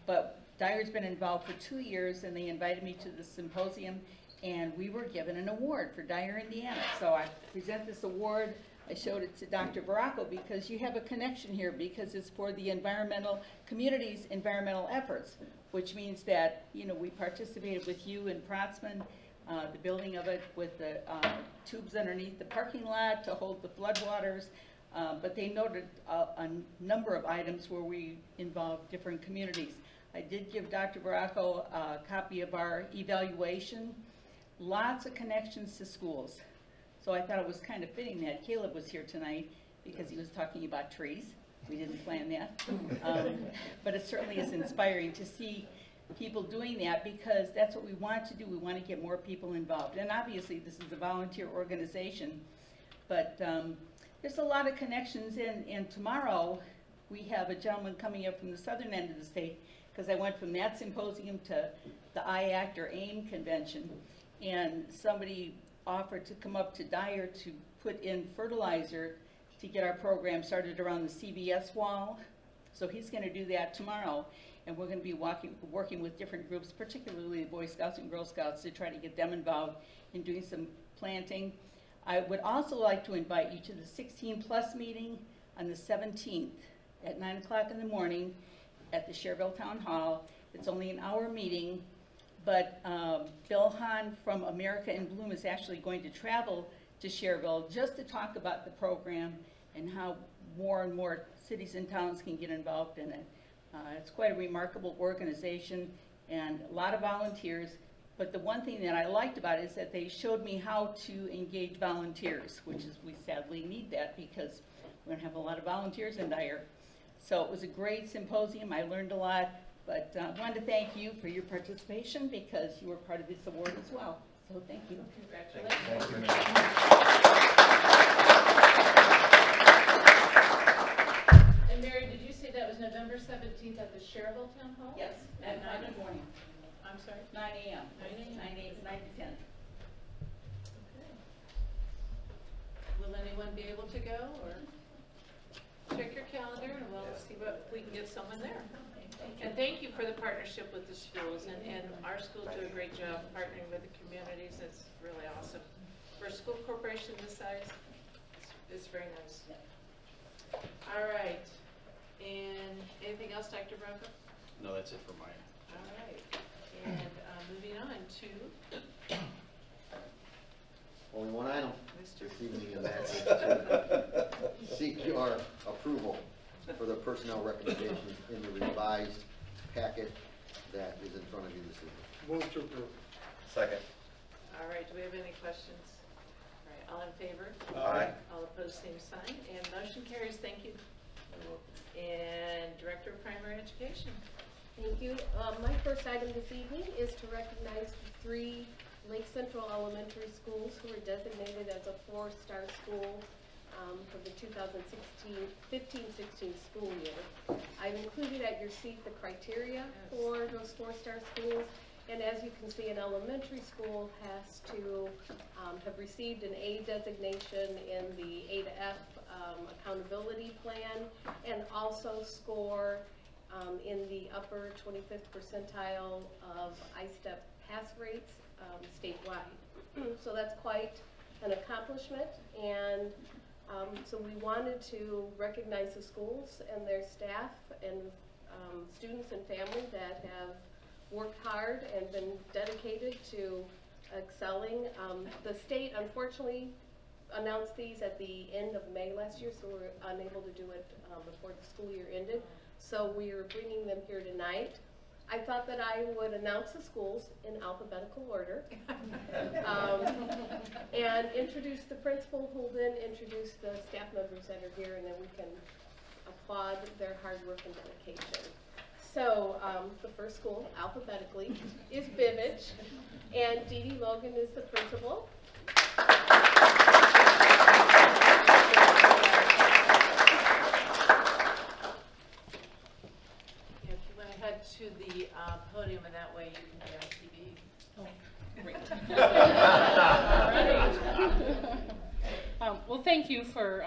Speaker 10: But Dyer's been involved for 2 years, and they invited me to the symposium, and we were given an award for Dyer, Indiana. So I present this award. I showed it to Dr. Baracco because you have a connection here, because it's for the environmental community's environmental efforts, which means that, you know, we participated with you in Protzman, the building of it with the tubes underneath the parking lot to hold the floodwaters. But they noted a number of items where we involved different communities. I did give Dr. Baracco a copy of our evaluation. Lots of connections to schools. So I thought it was kind of fitting that Caleb was here tonight because he was talking about trees. We didn't plan that. But it certainly is inspiring to see people doing that, because that's what we want to do. We want to get more people involved. And obviously this is a volunteer organization, but there's a lot of connections and tomorrow we have a gentleman coming up from the southern end of the state, because I went from that symposium to the IACT or AIM convention, and somebody offered to come up to Dyer to put in fertilizer to get our program started around the CBS wall. So he's going to do that tomorrow, and we're going to be working with different groups, particularly the Boy Scouts and Girl Scouts, to try to get them involved in doing some planting. I would also like to invite you to the 16 Plus meeting on the 17th at 9 o'clock in the morning at the Cherville Town Hall. It's only an hour meeting, but Bill Hahn from America in Bloom is actually going to travel to Cherville just to talk about the program and how more and more cities and towns can get involved in it. It's quite a remarkable organization and a lot of volunteers. But the one thing that I liked about it is that they showed me how to engage volunteers, which is, we sadly need that because we're going to have a lot of volunteers in Dyer. So it was a great symposium. I learned a lot, but I wanted to thank you for your participation because you were part of this award as well. So thank you.
Speaker 1: Congratulations.
Speaker 7: Thank you.
Speaker 1: And Mary, did you say that was November 17th at the Cherville Town Hall?
Speaker 10: Yes, at 9 in the morning.
Speaker 1: I'm sorry?
Speaker 10: 9 a.m.
Speaker 1: 9 a.m.
Speaker 10: 9 to 10.
Speaker 1: Okay. Will anyone be able to go, or check your calendar and we'll see what, if we can get someone there. And thank you for the partnership with the schools, and our schools do a great job partnering with the communities. It's really awesome. For a school corporation this size, it's very nice. All right, and anything else, Dr. Bronco?
Speaker 2: No, that's it for mine.
Speaker 1: All right, and moving on to
Speaker 9: Only one item
Speaker 1: Mr.
Speaker 9: this evening, and that is to seek your approval for the personnel recommendations in the revised packet that is in front of you this evening.
Speaker 3: Move to approve.
Speaker 5: Second.
Speaker 1: All right, do we have any questions? All right, all in favor?
Speaker 5: Aye.
Speaker 1: All opposed, same sign, and motion carries. Thank you. And Director of Primary Education.
Speaker 11: Thank you. My first item this evening is to recognize the 3 Lake Central Elementary schools who are designated as a 4-star school for the 2015-16 school year. I've included at your seat the criteria for those 4-star schools, and as you can see, an elementary school has to have received an A designation in the A to F accountability plan, and also score in the upper 25th percentile of ISTEP pass rates statewide. So that's quite an accomplishment, and so we wanted to recognize the schools and their staff and students and family that have worked hard and been dedicated to excelling. The state unfortunately announced these at the end of May last year, so we were unable to do it before the school year ended. So we are bringing them here tonight. I thought that I would announce the schools in alphabetical order and introduce the principal, who will then introduce the staff members that are here, and then we can applaud their hard work and dedication. So the first school, alphabetically, is Bivage, and Dee Dee Logan is the principal.
Speaker 1: If you went ahead to the podium, and that way you can be on TV.
Speaker 12: Well, thank you for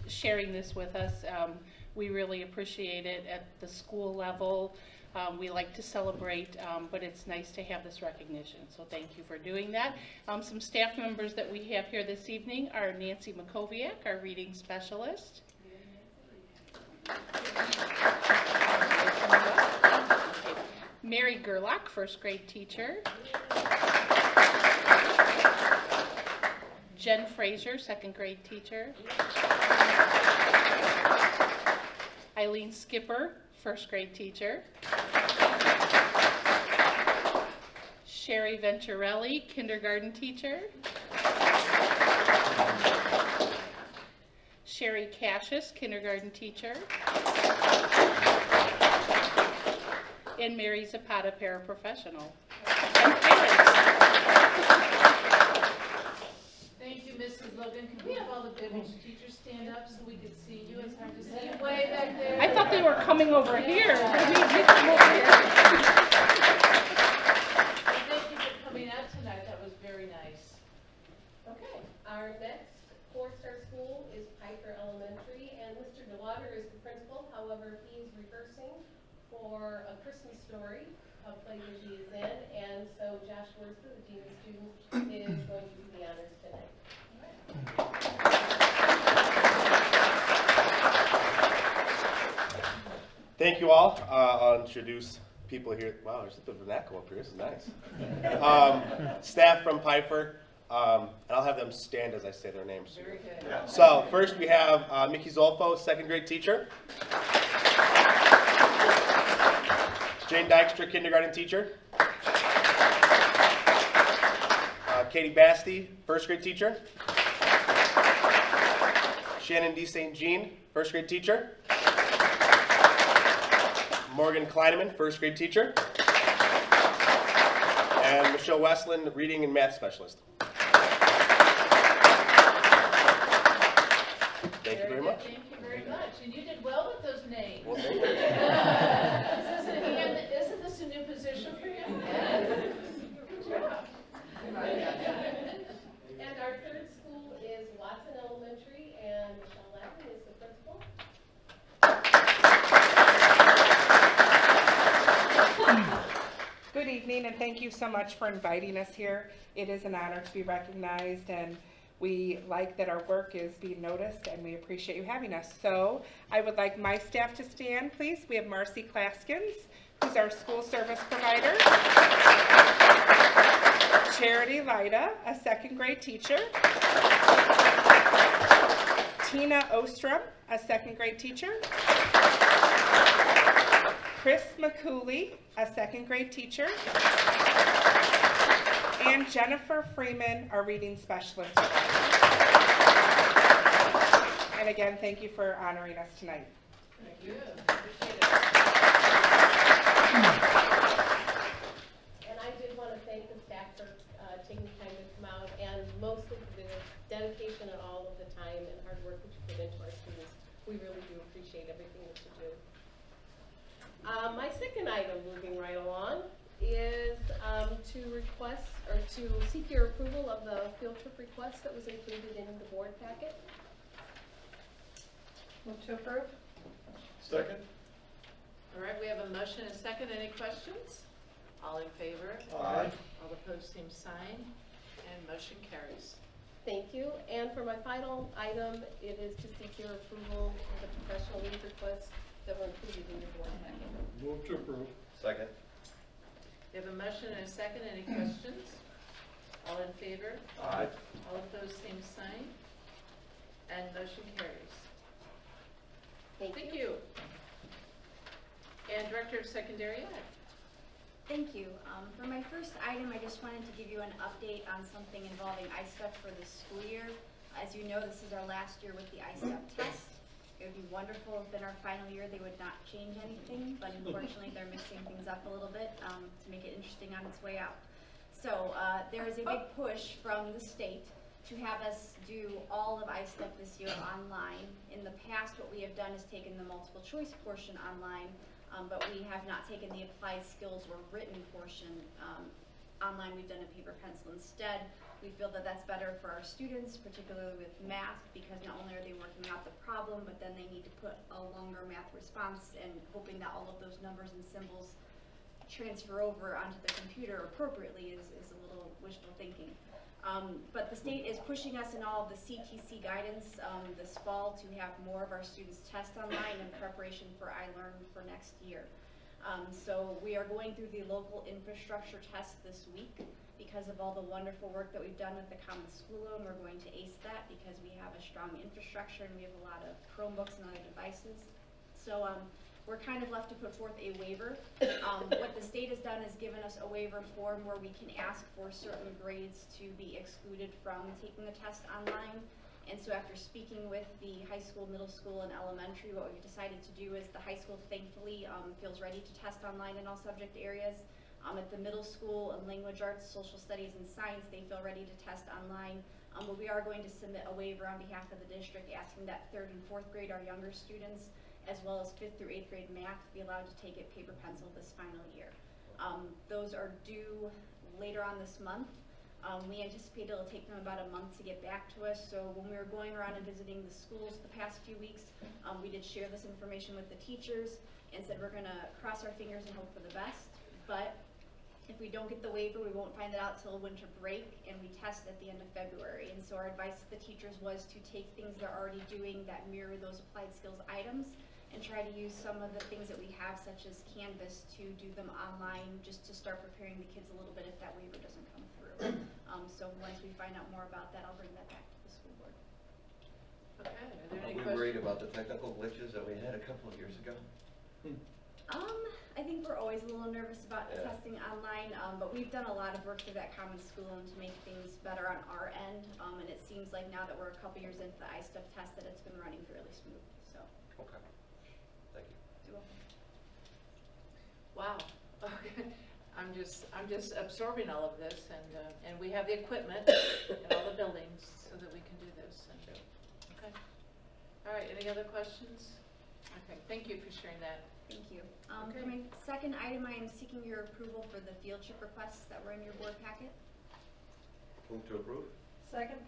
Speaker 12: sharing this with us. We really appreciate it at the school level. We like to celebrate, but it's nice to have this recognition, so thank you for doing that. Some staff members that we have here this evening are Nancy Makoviak, our reading specialist. Mary Gerlach, first grade teacher. Jen Fraser, second grade teacher. Eileen Skipper, first grade teacher. Sherry Venturelli, kindergarten teacher. Sherry Cassius, kindergarten teacher. And Mary Zapata, paraprofessional. And parents.
Speaker 1: Thank you, Mrs. Logan. Can we have all the Bivage teachers stand up so we can see you? It's hard to see you way back there.
Speaker 12: I thought they were coming over here. Can we get them over here?
Speaker 1: Thank you for coming out tonight. That was very nice.
Speaker 11: Okay, our next four-star school is Piper Elementary, and Mr. DeWater is the principal. However, he is rehearsing for A Christmas Story, a play that he is in, and so Josh Worster, the dean of students, is going to do the honors tonight.
Speaker 13: Thank you all. I'll introduce people here. Wow, there's a bit of an echo up here. This is nice. Staff from Piper, and I'll have them stand as I say their names.
Speaker 1: Very good.
Speaker 13: Yeah. So first we have Mickey Zolfo, second grade teacher. Jane Dykstra, kindergarten teacher. Katie Basti, first grade teacher. Shannon D. St. Jean, first grade teacher. Morgan Kleineman, first grade teacher. And Michelle Westland, reading and math specialist. Thank you very much.
Speaker 1: Thank you very much. And you did well with those names.
Speaker 13: Well, thank you.
Speaker 1: Isn't this a new position for you? Good job.
Speaker 11: And our third school is Watson Elementary, and Michelle Lavin is the principal.
Speaker 14: Good evening, and thank you so much for inviting us here. It is an honor to be recognized, and we like that our work is being noticed, and we appreciate you having us. So I would like my staff to stand, please. We have Marcy Klaskins, who's our school service provider. Charity Lyda, a second grade teacher. Tina Ostrom, a second grade teacher. Chris McCooley, a second grade teacher. And Jennifer Freeman, our reading specialist. And again, thank you for honoring us tonight.
Speaker 1: Thank you. Appreciate it.
Speaker 11: And I did want to thank the staff for taking time to come out, and mostly the dedication and all of the time and hard work that you put into our students. We really do appreciate everything that you do. My second item, moving right along, is to request or to seek your approval of the field trip request that was included in the board packet.
Speaker 4: Move to approve.
Speaker 3: Second?
Speaker 1: All right, we have a motion and a second. Any questions? All in favor?
Speaker 3: Aye.
Speaker 1: All opposed, same sign, and motion carries.
Speaker 11: Thank you. And for my final item, it is to seek your approval of the professional leave requests that were included in your board packet.
Speaker 3: Move to approve.
Speaker 5: Second?
Speaker 1: We have a motion and a second. Any questions? All in favor?
Speaker 3: Aye.
Speaker 1: All opposed, same sign, and motion carries. Thank you. And Director of Secondary Ed.
Speaker 15: Thank you. For my first item, I just wanted to give you an update on something involving ISTEP for this school year. As you know, this is our last year with the ISTEP test. It would be wonderful if in our final year they would not change anything, but unfortunately they're mixing things up a little bit to make it interesting on its way out. So there is a big push from the state to have us do all of ISTEP this year online. In the past, what we have done is taken the multiple choice portion online, but we have not taken the applied skills or written portion online. We've done a paper pencil instead. We feel that that's better for our students, particularly with math, because not only are they working out the problem, but then they need to put a longer math response and hoping that all of those numbers and symbols transfer over onto the computer appropriately is a little wishful thinking. But the state is pushing us in all of the CTC guidance this fall to have more of our students test online in preparation for iLearn for next year. So we are going through the local infrastructure test this week. Because of all the wonderful work that we've done with the Common School Loan, we're going to ace that because we have a strong infrastructure and we have a lot of Chromebooks and other devices. So we're kind of left to put forth a waiver. What the state has done is given us a waiver form where we can ask for certain grades to be excluded from taking the test online. And so after speaking with the high school, middle school, and elementary, what we've decided to do is the high school thankfully feels ready to test online in all subject areas. At the middle school in language arts, social studies, and science, they feel ready to test online. But we are going to submit a waiver on behalf of the district asking that 3rd and 4th grade, our younger students, as well as 5th through 8th grade math, be allowed to take it paper pencil this final year. Those are due later on this month. We anticipate it'll take them about a month to get back to us. So when we were going around and visiting the schools the past few weeks, we did share this information with the teachers and said we're gonna cross our fingers and hope for the best. But if we don't get the waiver, we won't find it out till winter break, and we test at the end of February. And so our advice to the teachers was to take things they're already doing that mirror those applied skills items and try to use some of the things that we have, such as Canvas, to do them online, just to start preparing the kids a little bit if that waiver doesn't come through. So once we find out more about that, I'll bring that back to the school board.
Speaker 1: Okay, are there
Speaker 5: Are
Speaker 1: any
Speaker 5: we
Speaker 1: questions?
Speaker 5: worried about the technical glitches that we had a couple of years ago?
Speaker 15: I think we're always a little nervous about
Speaker 5: Yeah.
Speaker 15: testing online, but we've done a lot of work through that Common School Loan to make things better on our end, and it seems like now that we're a couple years into the ISTEP test that it's been running fairly smooth, so.
Speaker 5: Okay. Thank you.
Speaker 15: You're welcome.
Speaker 1: Wow. Okay. I'm just absorbing all of this, and we have the equipment and all the buildings so that we can do this. And, okay. All right. Any other questions? Okay. Thank you for sharing that.
Speaker 15: Thank you.
Speaker 1: Okay.
Speaker 15: For my second item, I am seeking your approval for the field trip requests that were in your board packet.
Speaker 5: Move to approve?
Speaker 11: Second?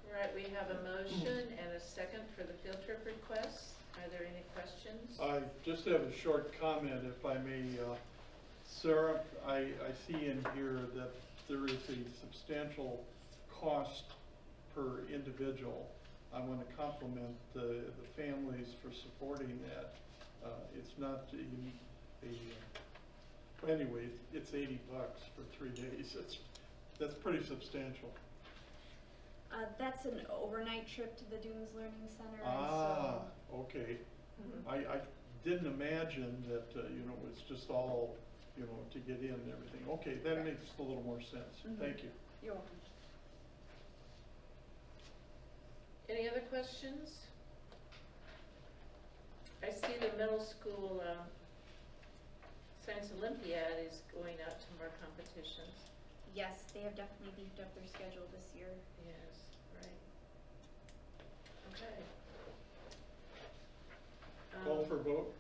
Speaker 1: All right. We have a motion and a second for the field trip requests. Are there any questions?
Speaker 3: I just have a short comment, if I may. Sarah, I see in here that there is a substantial cost per individual. I want to compliment the families for supporting that. It's not anyway, it's $80 for 3 days. That's pretty substantial.
Speaker 15: That's an overnight trip to the Dooms Learning Center.
Speaker 3: Okay. I didn't imagine that, it's just all, to get in and everything. Okay, that makes a little more sense. Thank you.
Speaker 15: You're welcome.
Speaker 1: Any other questions? I see the middle school Science Olympiad is going out to more competitions.
Speaker 15: Yes, they have definitely beefed up their schedule this year.
Speaker 1: Yes, right. Okay.
Speaker 3: Call for vote?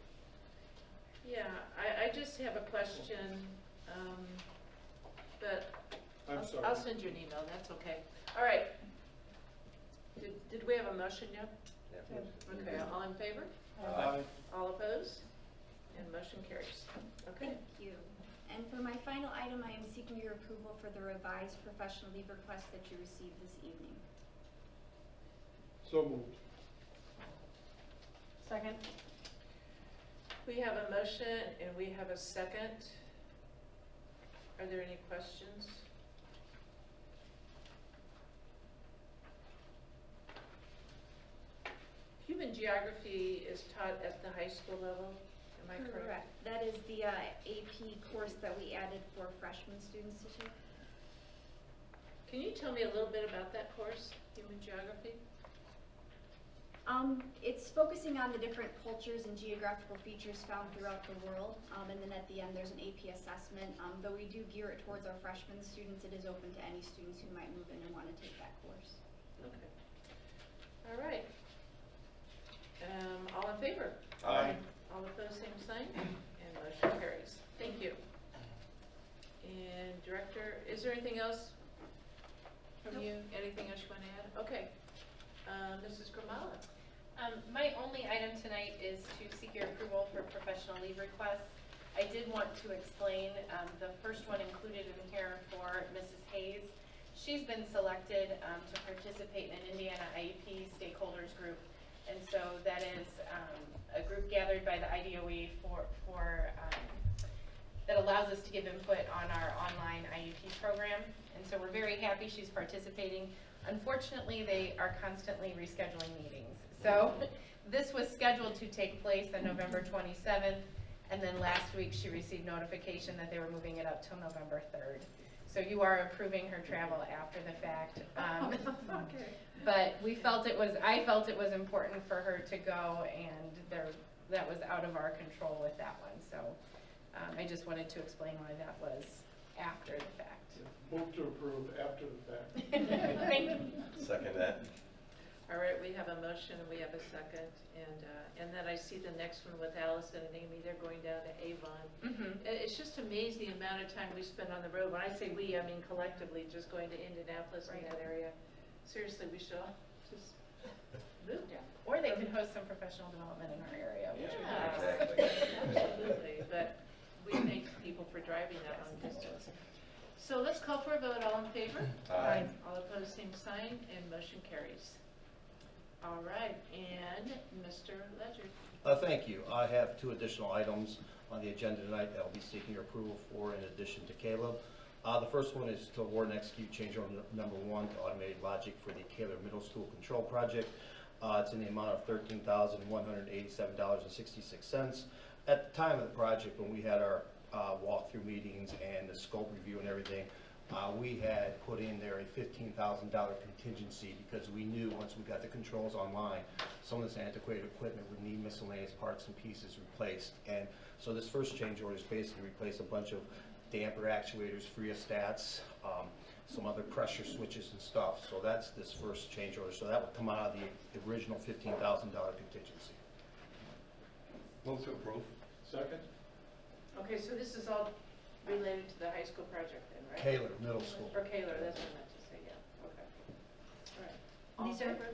Speaker 1: Yeah, I just have a question, but
Speaker 3: I'm sorry.
Speaker 1: I'll send you an email, that's okay. All right. Did we have a motion yet?
Speaker 5: Yeah.
Speaker 1: Okay, all in favor?
Speaker 3: Aye.
Speaker 1: All opposed? And motion carries. Okay.
Speaker 15: Thank you. And for my final item, I am seeking your approval for the revised professional leave request that you received this evening.
Speaker 3: So moved.
Speaker 4: Second.
Speaker 1: We have a motion and we have a second. Are there any questions? Human geography is taught at the high school level, am I correct?
Speaker 15: That is the AP course that we added for freshman students this year.
Speaker 1: Can you tell me a little bit about that course, human geography?
Speaker 15: It's focusing on the different cultures and geographical features found throughout the world, and then at the end there's an AP assessment. Though we do gear it towards our freshman students, it is open to any students who might move in and want to take that course.
Speaker 1: Okay. All right. All in favor?
Speaker 5: Aye.
Speaker 1: All opposed, same sign, and motion carries. Thank you. And Director, is there anything else from you? Anything else you want to add? Okay. Mrs. Gramala.
Speaker 16: My only item tonight is to seek your approval for professional leave requests. I did want to explain the first one included in here for Mrs. Hayes. She's been selected to participate in an Indiana IEP stakeholders group, and so that is a group gathered by the IDOE that allows us to give input on our online IEP program, and so we're very happy she's participating. Unfortunately, they are constantly rescheduling meetings. So this was scheduled to take place on November 27th, and then last week she received notification that they were moving it up till November 3rd. So you are approving her travel after the fact.
Speaker 1: Okay.
Speaker 16: But I felt it was important for her to go, and that was out of our control with that one. So I just wanted to explain why that was after the fact.
Speaker 3: Move to approve after the fact.
Speaker 16: Thank you.
Speaker 5: Second that.
Speaker 1: All right, we have a motion and we have a second, and then I see the next one with Allison and Amy. They're going down to Avon. It's just amazing the amount of time we spend on the road. When I say we, I mean collectively, just going to Indianapolis and that area. Seriously, we should all just move down.
Speaker 16: Or they can host some professional development in our area, which would be nice.
Speaker 5: Exactly.
Speaker 1: Absolutely, but we thank people for driving that long distance. So let's call for a vote. All in favor?
Speaker 5: Aye.
Speaker 1: All opposed, same sign, and motion carries. All right, and Mr. Ledger.
Speaker 7: Thank you. I have two additional items on the agenda tonight that I'll be seeking your approval for in addition to Caleb. The first one is to award and execute change order number 1 to Automated Logic for the Kaler Middle School Control Project. It's in the amount of $13,187.66. At the time of the project, when we had our walkthrough meetings and the scope review and everything, we had put in there a $15,000 contingency because we knew once we got the controls online, some of this antiquated equipment would need miscellaneous parts and pieces replaced. And so this first change order is basically replace a bunch of damper actuators, rheostats, some other pressure switches and stuff. So that's this first change order. So that would come out of the original $15,000 contingency.
Speaker 5: Move to approve.
Speaker 3: Second?
Speaker 1: Okay, so this is all related to the high school project then, right?
Speaker 7: Kaler Middle School.
Speaker 1: Or Kaler, that's what I meant to say, yeah, okay. All right. All in
Speaker 4: These are,
Speaker 1: favor?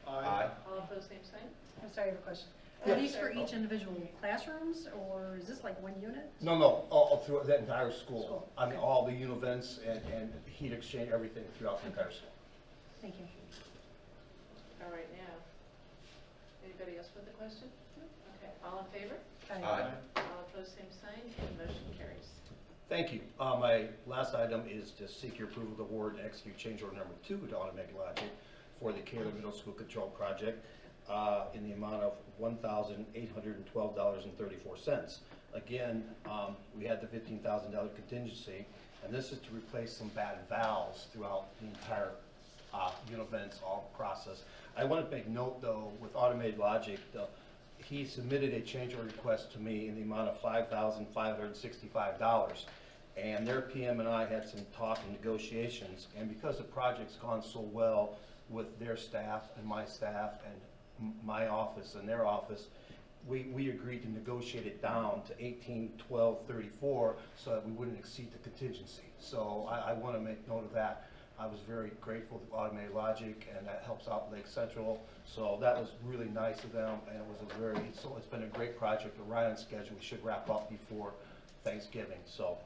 Speaker 5: Aye.
Speaker 1: All opposed, same sign?
Speaker 4: I'm sorry, I have a question.
Speaker 7: Yeah.
Speaker 4: Are these for each individual classrooms, or is this like one unit?
Speaker 7: No, all throughout that entire school.
Speaker 4: School.
Speaker 7: I mean, all the univents and heat exchange, everything throughout the entire school.
Speaker 4: Thank you.
Speaker 1: All right, now, anybody else with a question? Okay, all in favor?
Speaker 5: Aye.
Speaker 1: All opposed, same sign, and motion carries.
Speaker 7: Thank you. My last item is to seek your approval to award and execute change order number 2 to Automated Logic for the Kaler Middle School Control Project in the amount of $1,812.34. Again, we had the $15,000 contingency, and this is to replace some bad valves throughout the entire univents, all process. I want to make note, though, with Automated Logic, he submitted a change order request to me in the amount of $5,565, and their PM and I had some talk and negotiations, and because the project's gone so well with their staff and my staff and my office and their office, we agreed to negotiate it down to $18,1234 so that we wouldn't exceed the contingency. So I want to make note of that. I was very grateful to Automated Logic, and that helps out Lake Central. So that was really nice of them, and it was it's been a great project. We're right on schedule. We should wrap up before Thanksgiving. So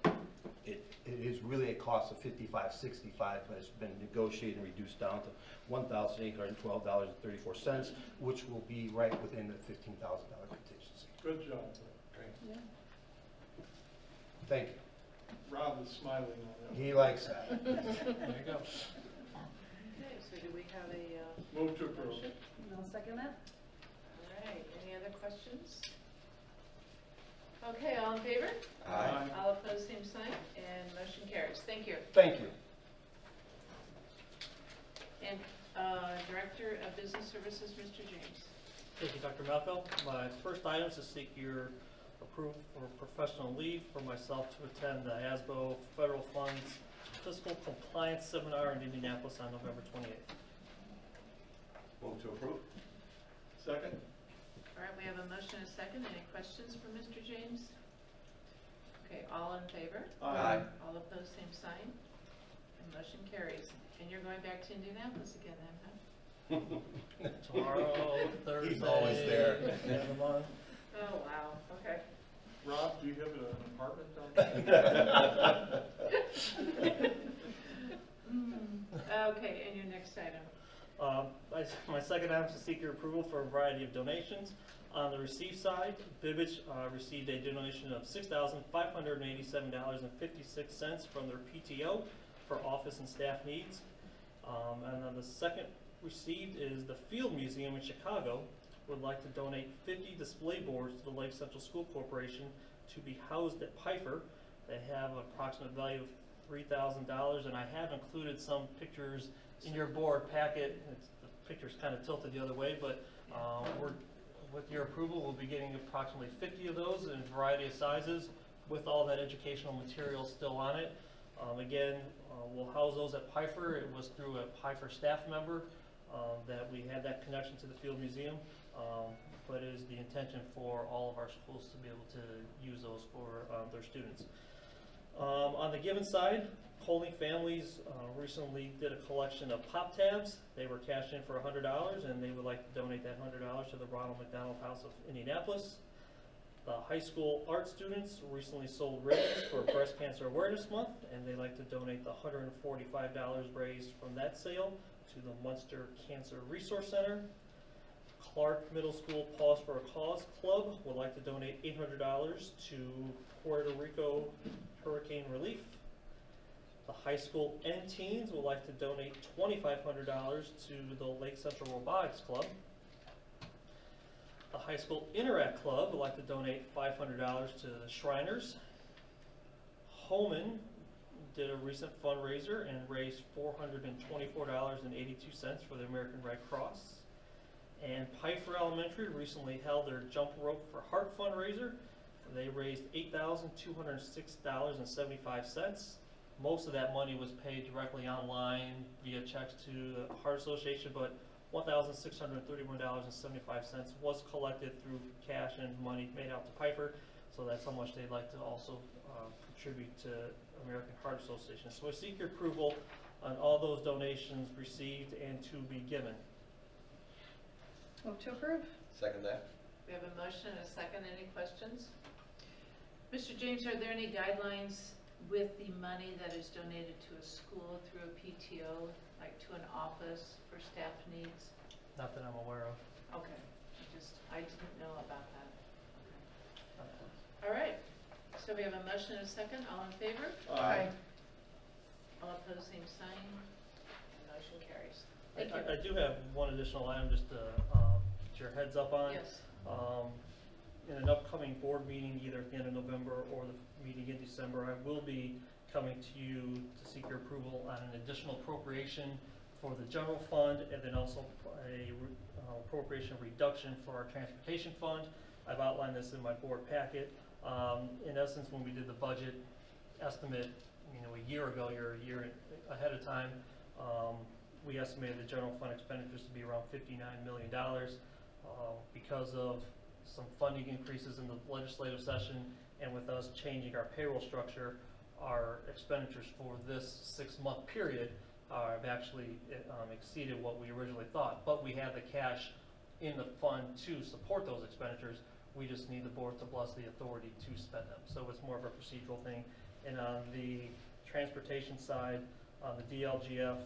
Speaker 7: it is really a cost of $55.65, but it's been negotiated and reduced down to $1,812.34, which will be right within the $15,000 contingency.
Speaker 3: Good job.
Speaker 7: Great.
Speaker 4: Yeah.
Speaker 7: Thank you.
Speaker 3: Rob is smiling on that.
Speaker 7: He likes that.
Speaker 1: There you go. Okay, so do we have a,
Speaker 3: Move to approve.
Speaker 1: motion?
Speaker 4: I'll second that.
Speaker 1: All right, any other questions? Okay, all in favor?
Speaker 7: Aye.
Speaker 1: All opposed, same sign, and motion carries. Thank you.
Speaker 7: Thank you.
Speaker 1: And Director of Business Services, Mr. James.
Speaker 17: Thank you, Dr. Malco. My first item is to seek your approval for professional leave for myself to attend the ASBO Federal Funds Fiscal Compliance Seminar in Indianapolis on November 28th.
Speaker 5: Move to approve.
Speaker 3: Second?
Speaker 1: All right, we have a motion and a second. Any questions for Mr. James? Okay, all in favor?
Speaker 3: Aye.
Speaker 1: All opposed, same sign. And motion carries. And you're going back to Indianapolis again then, huh?
Speaker 17: Tomorrow, Thursday.
Speaker 7: He's always there.
Speaker 17: end of the month.
Speaker 1: Oh, wow, okay.
Speaker 3: Rob, do you have an apartment down there?
Speaker 1: Okay, and your next item.
Speaker 17: My second item is to seek your approval for a variety of donations. On the receive side, Bibbage received a donation of $6,587.56 from their PTO for office and staff needs. And then the second received is the Field Museum in Chicago would like to donate 50 display boards to the Lake Central School Corporation to be housed at Piper. They have an approximate value of $3,000, and I have included some pictures in your board packet. The picture's kind of tilted the other way, but with your approval, we'll be getting approximately 50 of those in a variety of sizes with all that educational material still on it. Again, we'll house those at Piper. It was through a Piper staff member that we had that connection to the Field Museum, but it is the intention for all of our schools to be able to use those for their students. On the given side, Holding Families recently did a collection of pop tabs. They were cashed in for $100, and they would like to donate that $100 to the Ronald McDonald House of Indianapolis. The high school art students recently sold ribbons for Breast Cancer Awareness Month, and they like to donate the $145 raised from that sale to the Munster Cancer Resource Center. Clark Middle School Pause for a Cause Club would like to donate $800 to Puerto Rico Hurricane Relief. The high school and teens would like to donate $2,500 to the Lake Central Robotics Club. The high school Interact Club would like to donate $500 to the Shriners. Holman did a recent fundraiser and raised $424.82 for the American Red Cross. And Piper Elementary recently held their Jump Rope for Heart fundraiser. They raised $8,206.75. Most of that money was paid directly online via checks to the Heart Association, but $1,631.75 was collected through cash and money made out to Piper, so that's how much they'd like to also contribute to American Heart Association. So I seek your approval on all those donations received and to be given.
Speaker 4: Move to approve.
Speaker 5: Second that.
Speaker 1: We have a motion and a second. Any questions? Mr. James, are there any guidelines with the money that is donated to a school through a PTO, like to an office for staff needs?
Speaker 17: Not that I'm aware of.
Speaker 1: Okay, I didn't know about that. Okay. All right, so we have a motion and a second. All in favor?
Speaker 3: Aye.
Speaker 1: All opposed, same sign. The motion carries. Thank you.
Speaker 17: I do have one additional item just to get your heads up on.
Speaker 1: Yes.
Speaker 17: In an upcoming board meeting, either at the end of November or the meeting in December, I will be coming to you to seek your approval on an additional appropriation for the general fund, and then also a appropriation reduction for our transportation fund. I've outlined this in my board packet. In essence, when we did the budget estimate, a year ago, you're a year ahead of time, we estimated the general fund expenditures to be around $59 million. Because of some funding increases in the legislative session, and with us changing our payroll structure, our expenditures for this 6-month period have actually exceeded what we originally thought. But we have the cash in the fund to support those expenditures. We just need the board to bless the authority to spend them. So it's more of a procedural thing. And on the transportation side, the DLGF,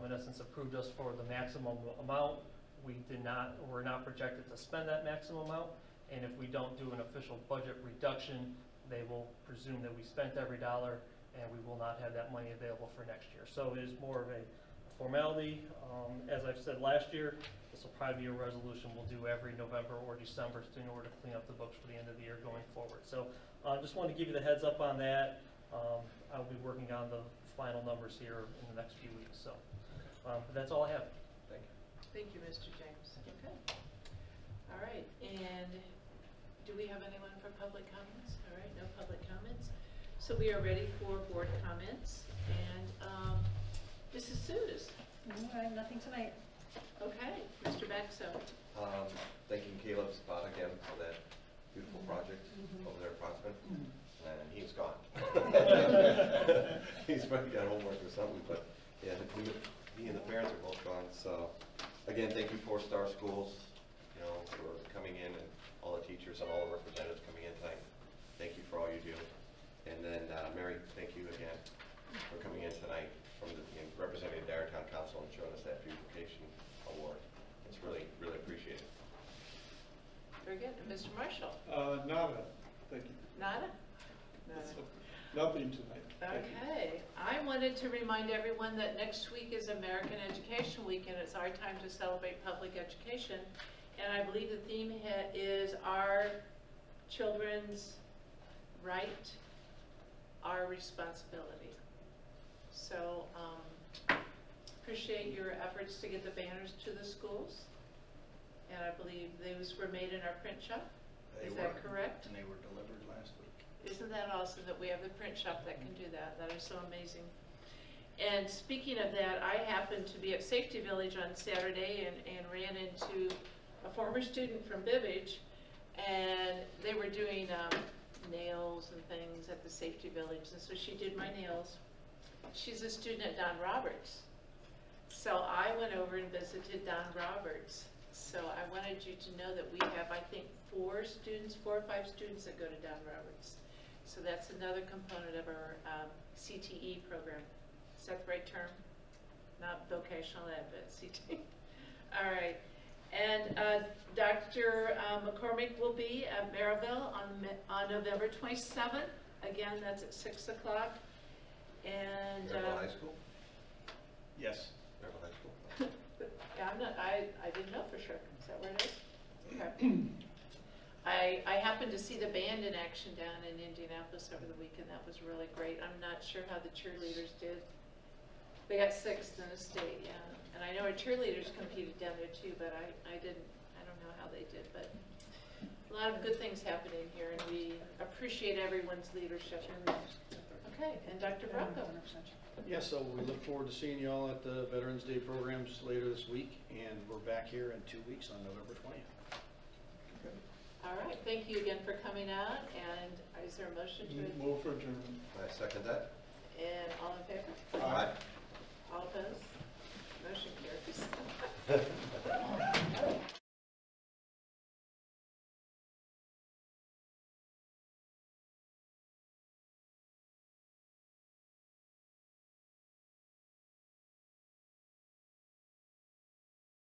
Speaker 17: in essence, approved us for the maximum amount. We're not projected to spend that maximum amount. And if we don't do an official budget reduction, they will presume that we spent every dollar and we will not have that money available for next year. So it is more of a formality. As I've said last year, this will probably be a resolution we'll do every November or December in order to clean up the books for the end of the year going forward. So just wanted to give you the heads up on that. I'll be working on the final numbers here in the next few weeks. So but that's all I have. Thank you.
Speaker 1: Thank you, Mr. James. Okay. All right, and do we have anyone for public comments? All right, no public comments. So we are ready for board comments, and Mrs. Suze.
Speaker 4: I have nothing tonight.
Speaker 1: Okay, Mr. Baxo.
Speaker 5: Thanking Caleb Zapata again for that beautiful project over there at Protsman, and he's gone. He's probably got homework or something, but yeah, he and the parents are both gone. So again, thank you, Four Star Schools, for coming in, and all the teachers and all the representatives coming in tonight. Thank you for all you do. And then Mary, thank you again for coming in tonight representing the Darrowtown Council and showing us that beautification award. It's really, really appreciated.
Speaker 1: Very good. And Mr. Marshall?
Speaker 3: Nada, thank you.
Speaker 1: Nada? Nada.
Speaker 3: So, nothing tonight.
Speaker 1: Okay. I wanted to remind everyone that next week is American Education Week, and it's our time to celebrate public education. And I believe the theme is our children's right, our responsibility. So appreciate your efforts to get the banners to the schools. And I believe those were made in our print shop. Is that correct?
Speaker 2: And they were delivered last week.
Speaker 1: Isn't that awesome that we have the print shop that can do that? That is so amazing. And speaking of that, I happened to be at Safety Village on Saturday and ran into a former student from Bibbage, and they were doing nails and things at the Safety Village, and so she did my nails. She's a student at Don Roberts. So I went over and visited Don Roberts. So I wanted you to know that we have, I think, 4 or 5 students that go to Don Roberts. So that's another component of our CTE program. Is that the right term? Not vocational ed, but CTE. All right. And Dr. McCormick will be at Maryville on November 27th. Again, that's at 6 o'clock. And
Speaker 5: Maryville High School?
Speaker 2: Yes.
Speaker 5: Maryville High School.
Speaker 1: Yeah, I didn't know for sure. Is that where it is? Okay. I happened to see the band in action down in Indianapolis over the weekend. That was really great. I'm not sure how the cheerleaders did. They got 6th in the state, yeah. And I know our cheerleaders competed down there too, but I don't know how they did. But a lot of good things happening here, and we appreciate everyone's leadership. Okay, and Dr. Brocco.
Speaker 2: Yeah, so we look forward to seeing you all at the Veterans Day programs later this week, and we're back here in 2 weeks on November 20th.
Speaker 1: All right, thank you again for coming out, and is there a motion to?
Speaker 3: Move for adjournment.
Speaker 5: I second that.
Speaker 1: And all in favor?
Speaker 5: Aye.
Speaker 1: All opposed? Motion carries.